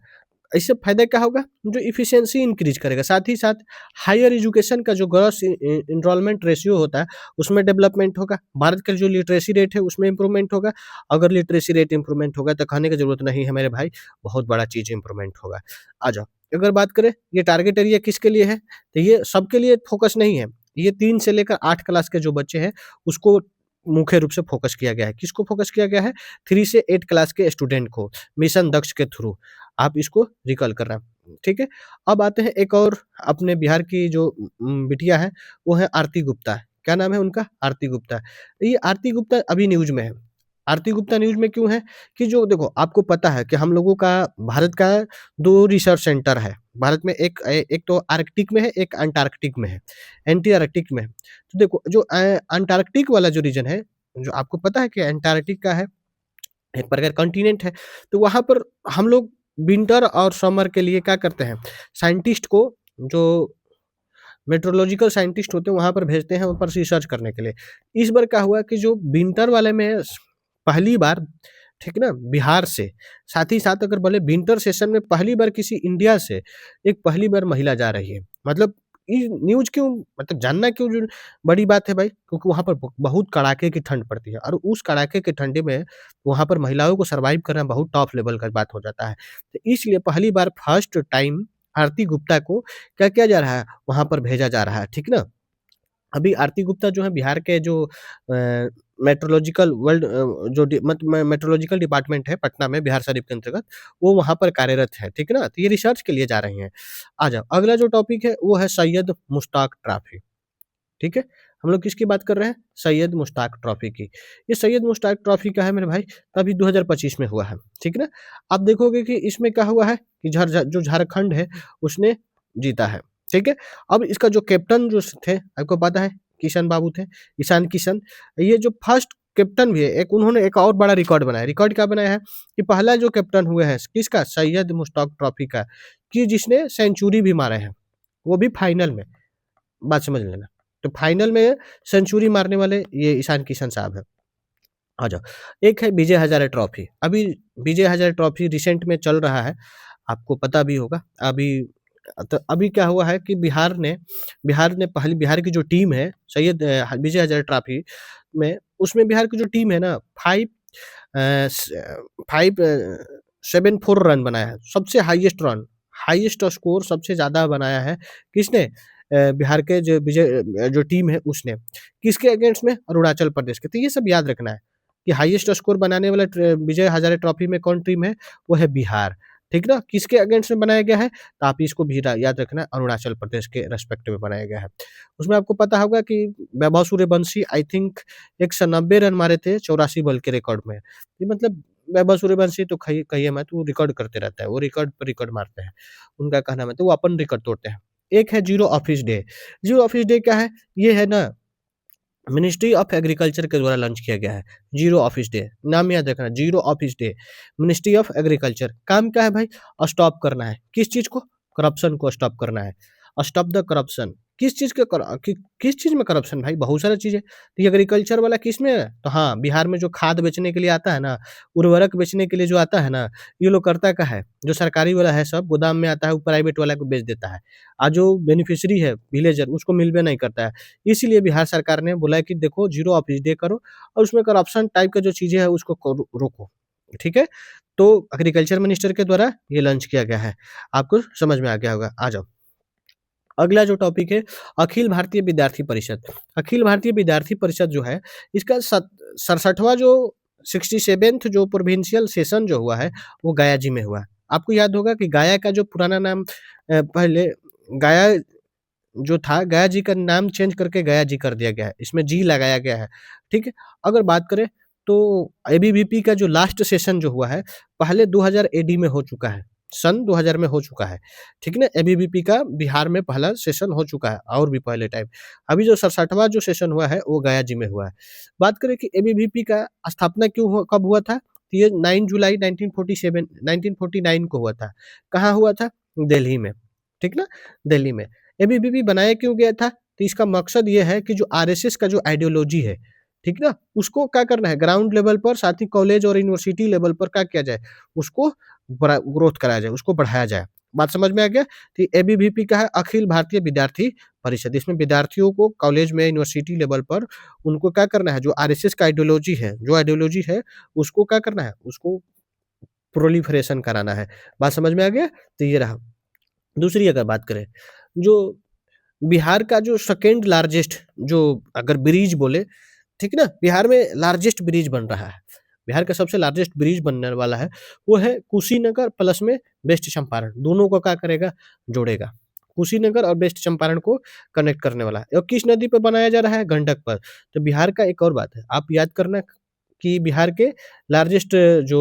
इससे फ़ायदा क्या होगा? जो एफिशिएंसी इंक्रीज़ करेगा, साथ ही साथ हायर एजुकेशन का जो ग्रॉस एनरोलमेंट रेशियो होता है, उसमें डेवलपमेंट होगा। भारत का जो लिटरेसी रेट है, उसमें इम्प्रूवमेंट होगा। अगर लिटरेसी रेट इम्प्रूवमेंट होगा, तो कहने की ज़रूरत नहीं है मेरे भाई, बहुत बड़ा चीज़ इम्प्रूवमेंट होगा। आ जाओ, अगर बात करें ये टारगेट एरिया किसके लिए है? तो ये सबके लिए फ़ोकस नहीं है। ये 3 से लेकर 8 क्लास के जो बच्चे हैं, उसको मुख्य रूप से फ़ोकस किया गया है। किसको फ़ोकस किया गया है? 3 से 8 क्लास के स्टूडेंट को, मिशन दक्ष के थ्रू। आप इसको रिकॉल करना, ठीक है? अब आते हैं एक और अपने बिहार की जो बिटिया है, वो है आरती गुप्ता। क्या नाम है उनका? आरती गुप्ता। ये आरती गुप्ता अभी न्यूज़ में है। आरती गुप्ता न्यूज़ में क्यों है? कि जो देखो आपको पता है कि हम लोगों का भारत का 2 रिसर्च सेंटर है। भारत में एक तो आर्कटिक में है, एक अंटार्कटिक में है, एंटी-आर्कटिक में है। तो देखो जो अंटार्कटिक वाला जो रीजन है, जो आपको पता है कि अंटार्कटिक का है, एक प्रकार कॉन्टिनेंट है, तो वहाँ पर हम लोग विंटर और समर के लिए क्या करते हैं, साइंटिस्ट को जो मेट्रोलॉजिकल साइंटिस्ट होते हैं वहाँ पर भेजते हैं वहाँ पर रिसर्च करने के लिए। इस बार क्या हुआ कि जो विंटर वाले में पहली बार, ठीक ना, बिहार से, साथ ही साथ अगर बोले विंटर सेशन में पहली बार किसी इंडिया से एक पहली बार महिला जा रही है। मतलब ये न्यूज़ क्यों, मतलब जानना क्यों जो बड़ी बात है भाई? क्योंकि वहाँ पर बहुत कड़ाके की ठंड पड़ती है और उस कड़ाके की ठंडी में वहाँ पर महिलाओं को सर्वाइव करना बहुत टफ लेवल का बात हो जाता है। तो इसलिए पहली बार फर्स्ट टाइम आरती गुप्ता को क्या किया जा रहा है, वहाँ पर भेजा जा रहा है, ठीक ना? अभी आरती गुप्ता जो है बिहार के जो मेट्रोलॉजिकल जो मेट्रोलॉजिकल डिपार्टमेंट है पटना में बिहार शरीफ के अंतर्गत, वो वहाँ पर कार्यरत है, ठीक है ना? तो ये रिसर्च के लिए जा रही हैं। आ जाओ, अगला जो टॉपिक है वो है सैयद मुश्ताक ट्रॉफी, ठीक है? हम लोग किसकी बात कर रहे हैं? सैयद मुश्ताक ट्रॉफी की। ये सैयद मुश्ताक ट्रॉफी क्या है मेरे भाई? अभी 2025 में हुआ है, ठीक है ना? आप देखोगे कि इसमें क्या हुआ है कि जो झारखंड है उसने जीता है, ठीक है? अब इसका जो कैप्टन जो थे, आपको पता है किशन बाबू थे, ईशान किशन। ये जो फर्स्ट कैप्टन भी है, एक उन्होंने एक और बड़ा रिकॉर्ड बनाया। रिकॉर्ड क्या बनाया है कि पहला जो कैप्टन हुए हैं किसका? सैयद मुश्ताक ट्रॉफी का, कि जिसने सेंचुरी भी मारे हैं, वो भी फाइनल में। बात समझ लेना। तो फाइनल में सेंचुरी मारने वाले ये ईशान किशन साहब हैं। आ जाओ, एक है विजय हज़ारे ट्रॉफी। अभी विजय हज़ारे ट्रॉफी रिसेंट में चल रहा है, आपको पता भी होगा। अभी क्या हुआ है कि बिहार ने पहली बिहार की जो टीम है विजय हज़ारे ट्रॉफी में, उसमें बिहार की जो टीम है ना 5 7 4 रन बनाया है। सबसे हाईएस्ट रन, हाईएस्ट स्कोर सबसे ज़्यादा बनाया है किसने? बिहार के जो जो टीम है उसने। किसके अगेंस्ट में? अरुणाचल प्रदेश के। तो ये सब याद रखना है कि हाईएस्ट स्कोर बनाने वाला विजय हजारे ट्रॉफी में कौन टीम है? वो है बिहार। ठीक ना? किसके अगेंस्ट में बनाया गया है? तो आप इसको भी याद रखना है, अरुणाचल प्रदेश के रेस्पेक्ट में बनाया गया है। उसमें आपको पता होगा कि Vaibhav Suryavanshi I think 190 run मारे थे 84 बॉल के रिकॉर्ड में। ये मतलब वैभव सूर्यवंशी तो कहिए मत, वो रिकॉर्ड करते रहता है, वो रिकॉर्ड पे रिकॉर्ड मारते हैं। उनका कहना है तो वो अपन रिकॉर्ड तोड़ते हैं। एक है zero office day. Zero office day क्या है? ये है ना, मिनिस्ट्री ऑफ एग्रीकल्चर के द्वारा लॉन्च किया गया है। जीरो ऑफिस डे, नाम याद रखना, zero office day, ministry of agriculture. काम क्या है भाई? स्टॉप करना है। किस चीज को? करप्शन को स्टॉप करना है। Stop the corruption. किस चीज के किस चीज में करप्शन भाई? बहुत सारी चीजें। तो ये एग्रीकल्चर वाला किस में है? तो हाँ, बिहार में जो खाद बेचने के लिए आता है ना, उर्वरक बेचने के लिए जो आता है ना, ये लोग करता क्या है? जो सरकारी वाला है सब गोदाम में आता है, वो प्राइवेट वाला को बेच देता है। और जो बेनिफिशियरी है विलेजर, उसको मिलबे नहीं करता है। इसीलिए बिहार सरकार ने बोला है कि देखो जीरो ऑफिस डे करो और उसमें करप्शन टाइप का जो चीजें है उसको रोको। ठीक है? तो एग्रीकल्चर मिनिस्टर के द्वारा ये लॉन्च किया गया है। आपको समझ में आ गया होगा। आ जाओ, अगला जो टॉपिक है, अखिल भारतीय विद्यार्थी परिषद। अखिल भारतीय विद्यार्थी परिषद जो है, इसका 67वां जो 67th जो प्रोविंशियल सेशन जो हुआ है, वो गया जी में हुआ। आपको याद होगा कि गया का जो पुराना नाम पहले गया जो था, गया जी का नाम चेंज करके गया जी कर दिया गया है। इसमें जी लगाया गया है। ठीक है? अगर बात करें तो एबीवीपी का जो लास्ट सेशन जो हुआ है, पहले 2000 एडी में हो चुका है। सन 2000 में हो चुका है। ठीक है ना? एबीवीपी का बिहार में पहला सेशन हो चुका है और भी पहले टाइम। अभी जो 67वां जो सेशन हुआ है, वो गया जी में हुआ है। बात करें कि एबीवीपी का स्थापना कब हुआ था? तो ये 9 जुलाई 1949 को हुआ था। कहाँ हुआ था? दिल्ली में। ठीक ना? दिल्ली में। एबीवीपी बनाया क्यों गया था? तो इसका मकसद ये है कि जो आरएसएस का जो आइडियोलॉजी है, ठीक ना? उसको क्या करना है, ग्राउंड लेवल पर, साथ ही कॉलेज और यूनिवर्सिटी लेवल पर क्या किया जाए, उसको बड़ा ग्रोथ कराया जाए, उसको बढ़ाया जाए। बात समझ में आ गया? तो एबीवीपी का है अखिल भारतीय विद्यार्थी परिषद। इसमें विद्यार्थियों को कॉलेज में, यूनिवर्सिटी लेवल पर उनको क्या करना है, जो आरएसएस का आइडियोलॉजी है, उसको क्या करना है, उसको प्रोलिफरेशन कराना है। बात समझ में आ गया? तो ये रहा। दूसरी अगर बात करें, जो बिहार का जो सेकंड लार्जेस्ट जो अगर ब्रिज बोले, ठीक है ना? बिहार में लार्जेस्ट ब्रिज बन रहा है। बिहार का सबसे लार्जेस्ट ब्रिज बनने वाला है, वो है कुशीनगर प्लस में वेस्ट चंपारण, दोनों को क्या करेगा, जोड़ेगा। कुशीनगर और वेस्ट चंपारण को कनेक्ट करने वाला है। और किस नदी पे बनाया जा रहा है? गंडक पर। तो बिहार का एक और बात है, आप याद करना कि बिहार के लार्जेस्ट जो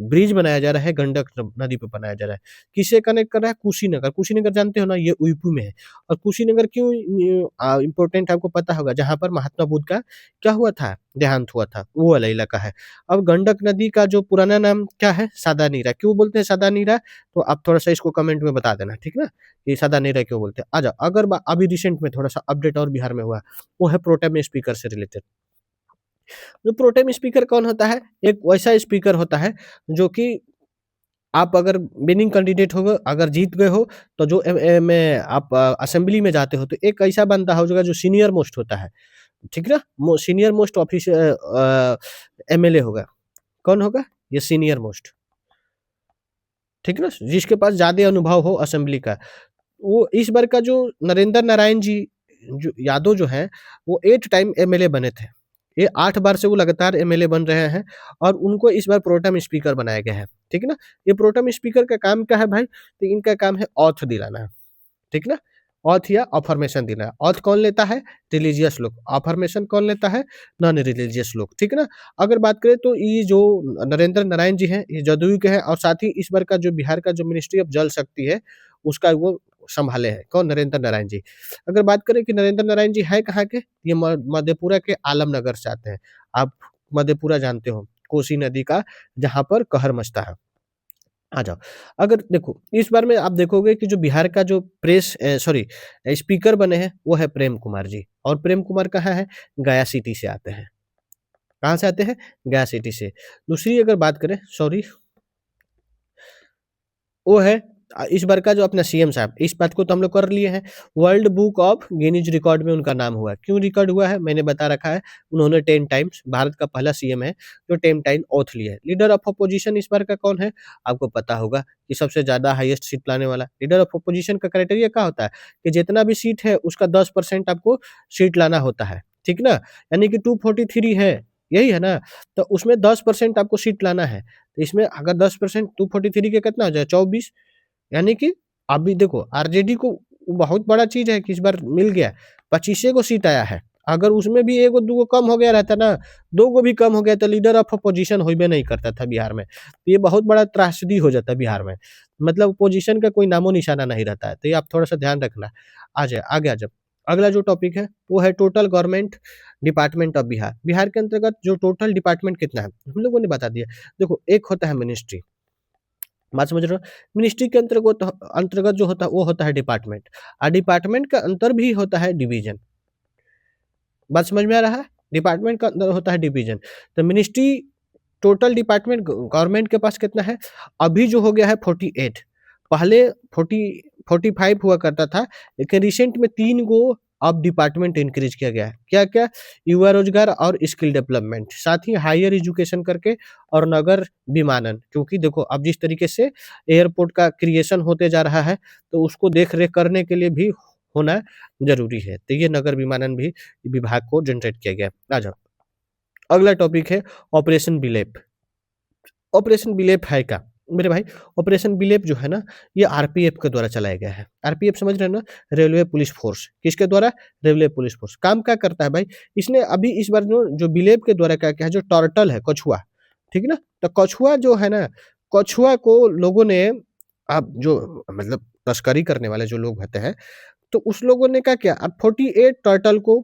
ब्रिज बनाया जा रहा है, गंडक नदी पे बनाया जा रहा है। किससे कनेक्ट कर रहा है? कुशीनगर। कुशीनगर जानते हो ना, ये यूपी में है। और कुशीनगर क्यों इम्पोर्टेंट आपको पता होगा, जहाँ पर महात्मा बुद्ध का क्या हुआ था, देहांत हुआ था, वो वाला इलाका है। अब गंडक नदी का जो पुराना नाम क्या है? सादा नीरा। क्यों बोलते हैं सादा नीरा? तो आप थोड़ा सा इसको कमेंट में बता देना, ठीक ना? ये सादा नीरा क्यों बोलते हैं। आ जाओ, अगर अभी रिसेंट में थोड़ा सा अपडेट और बिहार में हुआ, वो है प्रोटेम स्पीकर से रिलेटेड। जो प्रोटेम स्पीकर कौन होता है? एक वैसा स्पीकर होता है जो कि आप अगर विनिंग कैंडिडेट हो गए, अगर जीत गए हो, तो जो में आप असेंबली में जाते हो, तो एक ऐसा बंदा हो जाएगा जो सीनियर मोस्ट होता है। ठीक ना? सीनियर मोस्ट ऑफिस एमएलए होगा। कौन होगा? ये सीनियर मोस्ट। ठीक ना? जिसके पास ज्यादा अनुभव हो असेंबली का। वो इस बार का जो नरेंद्र नारायण जी जो यादव जो है, वो 8 टाइम एमएलए बने थे। ये 8 बार से वो लगातार एमएलए बन रहे हैं और उनको इस बार प्रोटेम स्पीकर बनाया गया है। ठीक है ना? ये प्रोटेम स्पीकर का काम क्या है भाई? तो इनका काम है ऑथ दिलाना। ठीक ना? ऑथ या अफर्मेशन देना। ऑथ कौन लेता है? रिलीजियस लोग। अफर्मेशन कौन लेता है? नॉन रिलीजियस लोग। ठीक है ना? अगर बात करें तो ये जो नरेंद्र नारायण जी हैं, ये जदयू के हैं और साथ ही इस बार का जो बिहार का जो मिनिस्ट्री ऑफ जल शक्ति है, उसका वो संभाले हैं। कौन? नरेंद्र नारायण जी। अगर बात करें कि नरेंद्र नारायण जी है कहाँ के? ये मधेपुरा के आलमनगर से आते हैं। आप मधेपुरा जानते हो, कोसी नदी का जहाँ पर कहर मचता है। आ जाओ, अगर देखो इस बार में आप देखोगे कि जो बिहार का जो स्पीकर बने हैं, वो है प्रेम कुमार जी। और प्रेम कुमार कहाँ है? गया सिटी से आते हैं। कहाँ से आते हैं? गया सिटी से। दूसरी अगर बात करें, वो है इस बार का जो अपना सीएम साहब, इस बात को तो हम लोग कर लिए हैं, world book of Guinness record में उनका नाम हुआ है। क्यों रिकॉर्ड हुआ है मैंने बता रखा है, उन्होंने 10 टाइम्स, भारत का पहला सीएम है जो 10 टाइम ओथ लिया है। लीडर ऑफ अपोजिशन इस बार का कौन है, आपको पता होगा कि सबसे ज्यादा हाईएस्ट सीट लाने वाला। लीडर ऑफ अपोजिशन का क्राइटेरिया क्या होता है कि जितना भी सीट है उसका 10% आपको सीट लाना होता है, ठीक ना, यानी कि 243 है, यही है ना, तो उसमें 10% आपको सीट लाना है। तो इसमें अगर 10% 243 के कितना हो जाए 24, यानी कि अभी देखो आरजेडी को बहुत बड़ा चीज है कि इस बार मिल गया, 25 को सीट आया है। अगर उसमें भी एगो दूगो कम हो गया रहता ना, दो गो भी कम हो गया तो लीडर ऑफ अपोजिशन होइबे नहीं करता था बिहार में, तो ये बहुत बड़ा त्रासदी हो जाता बिहार में, मतलब अपोजिशन का कोई नामो निशाना नहीं रहता है। तो ये आप थोड़ा सा ध्यान रखना। आ जाए आगे आ जाओ, अगला जो टॉपिक है वो है total government department of Bihar. Bihar के अंतर्गत जो टोटल डिपार्टमेंट कितना है हम लोगों ने बता दिया। देखो एक होता है मिनिस्ट्री, बात समझ रहे हो, मिनिस्ट्री के अंतर्गत अंतर्गत जो होता है वो होता है डिपार्टमेंट, और डिपार्टमेंट का अंतर भी होता है डिवीजन। बात समझ में आ रहा है, डिपार्टमेंट का अंदर होता है डिवीजन। तो मिनिस्ट्री टोटल डिपार्टमेंट गवर्नमेंट के पास कितना है, अभी जो हो गया है 48, पहले 45 हुआ करता था, लेकिन रिसेंट में 3 गो अब डिपार्टमेंट इंक्रीज किया गया है। क्या क्या, युवा रोजगार और स्किल डेवलपमेंट, साथ ही हायर एजुकेशन करके, और नगर विमानन, क्योंकि देखो अब जिस तरीके से एयरपोर्ट का क्रिएशन होते जा रहा है तो उसको देख रेख करने के लिए भी होना जरूरी है, तो ये नगर विमानन भी विभाग को जनरेट किया गया। आ जाओ, अगला टॉपिक है ऑपरेशन बिलेप। ऑपरेशन बिलेप है क्या मेरे भाई, ऑपरेशन बिलेप जो है ना, ये आरपीएफ के द्वारा चलाया गया है। आरपीएफ समझ रहे हैं ना, रेलवे पुलिस फोर्स, किसके द्वारा, रेलवे पुलिस फोर्स। काम क्या करता है भाई, इसने अभी इस बार जो जो बिलेप के द्वारा क्या किया है, जो टर्टल है कछुआ, ठीक ना, तो कछुआ जो है ना, कछुआ को लोगों ने, अब जो मतलब तस्करी करने वाले जो लोग होते हैं, तो उस लोगों ने क्या किया, अब 48 टर्टल को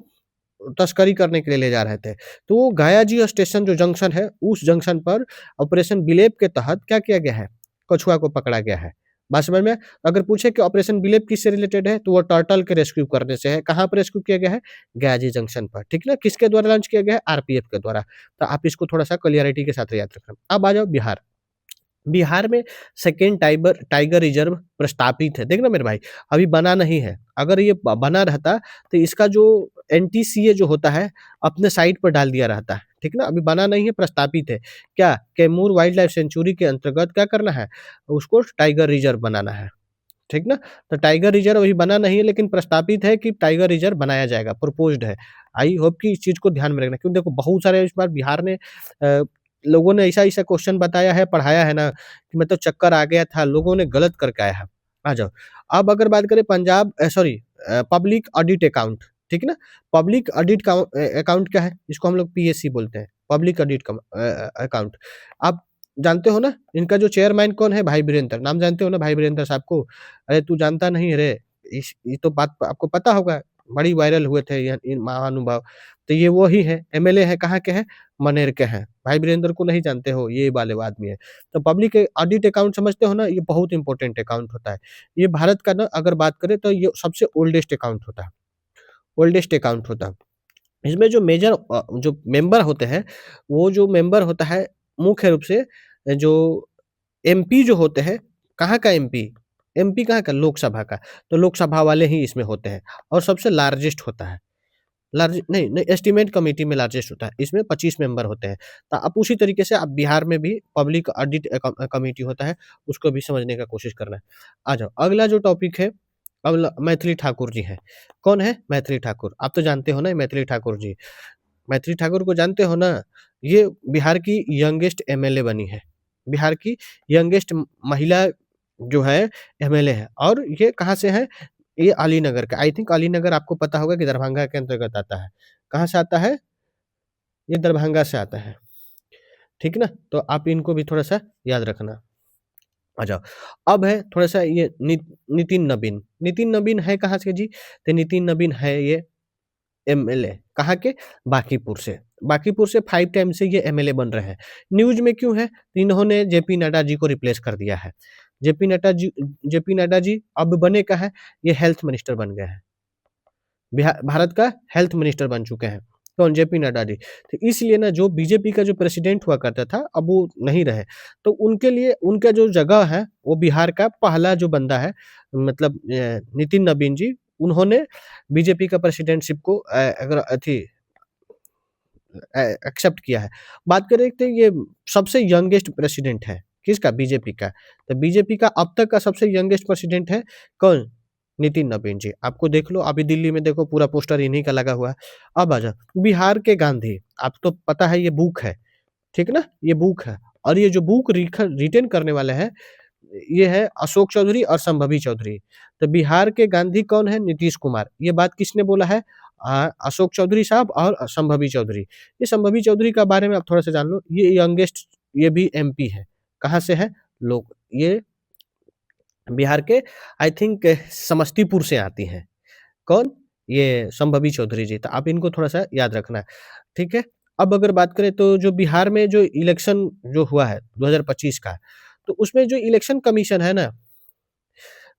तस्करी करने के लिए ले जा रहे थे। तो वो गयाजी स्टेशन जो जंक्शन है, उस जंक्शन पर ऑपरेशन बिलेप के तहत क्या किया गया है, कछुआ को पकड़ा गया है। बात समझ में, अगर पूछे कि ऑपरेशन बिलेप किससे रिलेटेड है, तो वो टर्टल के रेस्क्यू करने से है। कहाँ पर रेस्क्यू किया गया है, गयाजी जंक्शन पर, ठीक ना, किसके द्वारा लॉन्च किया गया है, आरपीएफ के द्वारा। तो आप इसको थोड़ा सा क्लियरिटी के साथ याद रखना। अब आ जाओ बिहार। बिहार में सेकेंड टाइगर टाइगर रिजर्व प्रस्तावित है, देखना मेरे भाई, अभी बना नहीं है। अगर ये बना रहता तो इसका जो एनटीसीए जो होता है अपने साइट पर डाल दिया रहता है, ठीक ना, अभी बना नहीं है, प्रस्तावित है। क्या, कैमूर वाइल्ड लाइफ सेंचुरी के अंतर्गत क्या करना है, उसको टाइगर रिजर्व बनाना है, ठीक ना। तो टाइगर रिजर्व अभी बना नहीं है, लेकिन प्रस्तावित है कि टाइगर रिजर्व बनाया जाएगा, प्रपोज्ड है। आई होप कि इस चीज को ध्यान में रखना, क्योंकि देखो बहुत सारे इस बार बिहार ने लोगों ने ऐसा ऐसा क्वेश्चन बताया है, पढ़ाया है ना, कि मतलब चक्कर आ गया था, लोगों ने गलत करके आया है। आ जाओ, अब अगर बात करें Punjab, sorry, public audit account, ठीक ना, पब्लिक ऑडिट अकाउंट क्या है, इसको हम लोग पीएससी बोलते हैं, पब्लिक ऑडिट अकाउंट। आप जानते हो ना इनका जो चेयरमैन कौन है, भाई वीरेंद्र, नाम जानते हो ना भाई वीरेंद्र साहब को। अरे तू जानता नहीं, अरे ये तो बात आपको पता होगा, बड़ी वायरल हुए थे ये महानुभाव। तो ये वो ही है, एमएलए है, कहाँ के हैं, मनेर के हैं। भाई वीरेंद्र को नहीं जानते हो, ये वाले आदमी है। तो पब्लिक ऑडिट अकाउंट समझते हो ना, ये बहुत इंपॉर्टेंट अकाउंट होता है। ये भारत का ना अगर बात करें तो ये सबसे ओल्डेस्ट अकाउंट होता है, ओल्डेस्ट अकाउंट होता है। इसमें जो मेजर जो मेंबर होते हैं, वो जो मेंबर होता है मुख्य रूप से जो एमपी जो होते हैं, कहाँ का एमपी, एमपी कहाँ का, लोकसभा का। तो लोकसभा वाले ही इसमें होते हैं, और सबसे लार्जेस्ट होता है, लार्ज नहीं नहीं, एस्टीमेट कमेटी में लार्जेस्ट होता है, इसमें 25 मेंबर होते हैं। तो आप उसी तरीके से आप बिहार में भी पब्लिक ऑडिट कमेटी होता है, उसको भी समझने का कोशिश करना है। आ जाओ, अगला जो टॉपिक है, अगला मैथिली ठाकुर जी हैं। कौन है, मैथिली ठाकुर, आप तो जानते हो ना मैथिली ठाकुर जी। मैथिली ठाकुर को जानते हो ना, ये बिहार की यंगेस्ट एमएलए बनी है, बिहार की यंगेस्ट महिला जो है एमएलए है। और ये कहाँ से है, ये अलीनगर का, आई थिंक अलीनगर आपको पता होगा कि दरभंगा के अंतर्गत आता है। कहाँ से आता है, ये दरभंगा से आता है, ठीक ना। तो आप इनको भी थोड़ा सा याद रखना। आ जाओ, अब है थोड़ा सा ये नितिन नवीन। नितिन नवीन है कहाँ से जी, तो नितिन नवीन है ये एमएलए कहाँ के, बांकीपुर से। बांकीपुर से 5 टाइम से ये एमएलए बन रहे हैं। न्यूज में क्यों है, तो इन्होंने जेपी नड्डा जी को रिप्लेस कर दिया है। जेपी नड्डा जी अब बने का है, ये हेल्थ मिनिस्टर बन गए हैं, बिहार भारत का हेल्थ मिनिस्टर बन चुके हैं। कौन? जेपी नड्डा जी। तो इसलिए ना जो बीजेपी का जो प्रेसिडेंट हुआ करता था, अब वो नहीं रहे। तो उनके लिए उनका जो जगह है, वो बिहार का पहला जो बंदा है, मतलब नितिन नवीन जी, उन्होंने बीजेपी का प्रेसिडेंटशिप को अगर एक्सेप्ट किया है। बात करें तो ये सबसे यंगेस्ट प्रेसिडेंट है, किसका? बीजेपी का। तो बीजेपी का अब तक का सबसे यंगेस्ट प्रेसिडेंट है, कौन? नितिन नवीन जी। आपको देख लो, अभी दिल्ली में देखो पूरा पोस्टर इन्हीं का लगा हुआ है। अब आ जाओ बिहार के गांधी, आपको तो पता है ये बुक है, ठीक ना? ये बुक है, और ये जो बुक रिटेन करने वाले हैं, ये है अशोक चौधरी और संभवी चौधरी। तो बिहार के गांधी कौन है? नीतीश कुमार। ये बात किसने बोला है? अशोक चौधरी साहब और संभवी चौधरी। ये संभवी चौधरी के बारे में आप थोड़ा-सा जान लो, ये यंगेस्ट, ये भी एमपी है। कहाँ से है? लोग ये बिहार के, आई थिंक समस्तीपुर से आती हैं। कौन? ये संभवी चौधरी जी। तो आप इनको थोड़ा-सा याद रखना, ठीक है? अब अगर बात करें तो जो बिहार में जो इलेक्शन जो हुआ है 2025 का, तो उसमें जो इलेक्शन कमीशन है ना,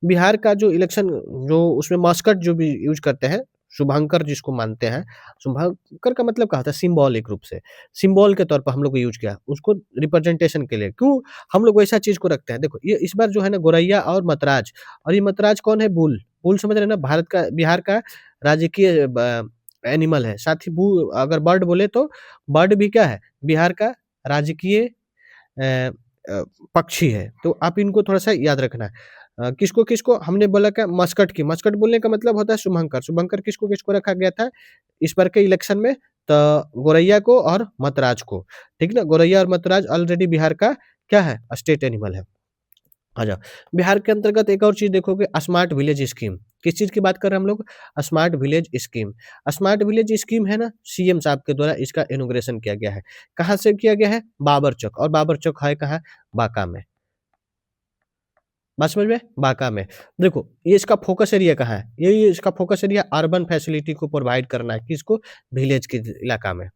बिहार का जो इलेक्शन, जो उसमें मस्कट जो भी यूज़ करते हैं, शुभंकर जिसको मानते हैं, शुभंकर का मतलब क्या होता है? सिम्बॉल, एक रूप से, सिम्बॉल के तौर पर हम लोग यूज़ किया, उसको रिप्रेजेंटेशन के लिए। क्यों हम लोग वैसा चीज़ को रखते हैं? देखो, ये इस बार जो है ना, गोरैया और मतराज, और ये मतराज कौन है? बुल। बुल समझ रहे हैं ना? भारत का, बिहार का राजकीय एनिमल है। साथ ही अगर बर्ड बोले तो बर्ड भी क्या है? बिहार का राजकीय अ पक्षी है। तो आप इनको थोड़ा-सा याद रखना। किसको-किसको हमने बोला, क्या? मस्कट की, मस्कट बोलने का मतलब होता है शुभंकर। शुभंकर किसको-किसको रखा गया था इस बार के इलेक्शन में? तो गोरैया को और मतराज को, ठीक ना? गोरैया और मतराज ऑलरेडी बिहार का क्या है? स्टेट एनिमल है। आ जाओ, बिहार के अंतर्गत एक और चीज़ देखोगे, स्मार्ट विलेज स्कीम। किस चीज़ की बात कर रहे हैं हम लोग? Smart village scheme. Smart village scheme है ना, सीएम साहब के द्वारा इसका इनॉग्रेशन किया गया है। कहाँ से किया गया है? बाबर चौक, और बाबर चौक है कहाँ? बांका में। बात समझ में? बांका में। देखो, ये इसका फोकस एरिया कहाँ है? ये इसका फोकस एरिया अर्बन फैसिलिटी को प्रोवाइड करना है, किसको? विलेज के इलाका में।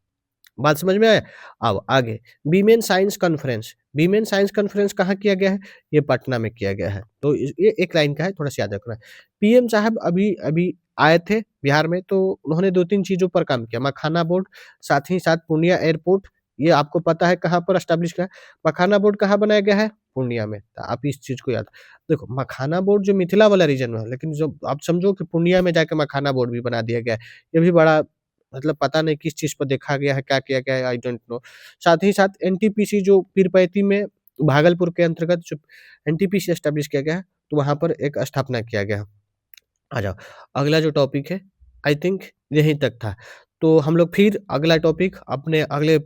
बात समझ में आया? अब आगे, women science conference. Women science conference कहाँ किया गया है? ये पटना में किया गया है। तो ये एक लाइन का है, थोड़ा-सा याद रखना। पीएम साहब अभी अभी आए थे बिहार में, तो उन्होंने 2-3 चीज़ों पर काम किया। मखाना बोर्ड, साथ ही साथ पूर्णिया एयरपोर्ट, ये आपको पता है कहाँ पर एस्टेब्लिश किया है? मखाना बोर्ड कहाँ बनाया गया है? पूर्णिया में। तो आप इस चीज़ को याद, देखो, मखाना बोर्ड जो मिथिला वाला रीजन में है, लेकिन जो आप समझो कि पूर्णिया में जाके मखाना बोर्ड भी बना दिया गया है। ये भी बड़ा, मतलब पता नहीं किस चीज़ पर देखा गया है, क्या किया गया है, आई डोंट नो। साथ ही साथ एनटीपीसी जो पीरपैंती में, भागलपुर के अंतर्गत जो एनटीपीसी एस्टेब्लिश किया गया है, तो वहाँ पर एक स्थापना किया गया। आ जाओ, अगला जो टॉपिक है, आई थिंक यहीं तक था। तो हम लोग फिर अगला टॉपिक अपने अगले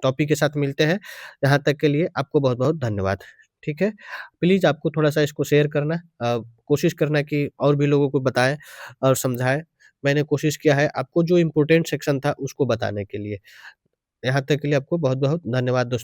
टॉपिक के साथ मिलते हैं। यहाँ तक के लिए आपको बहुत-बहुत धन्यवाद। ठीक है? प्लीज़ आपको थोड़ा-सा इसको शेयर करना, कोशिश करना कि और भी लोगों को बताएँ और समझाएँ। मैंने कोशिश किया है आपको जो इम्पोर्टेंट सेक्शन था उसको बताने के लिए। यहाँ तक के लिए आपको बहुत-बहुत धन्यवाद दोस्तों।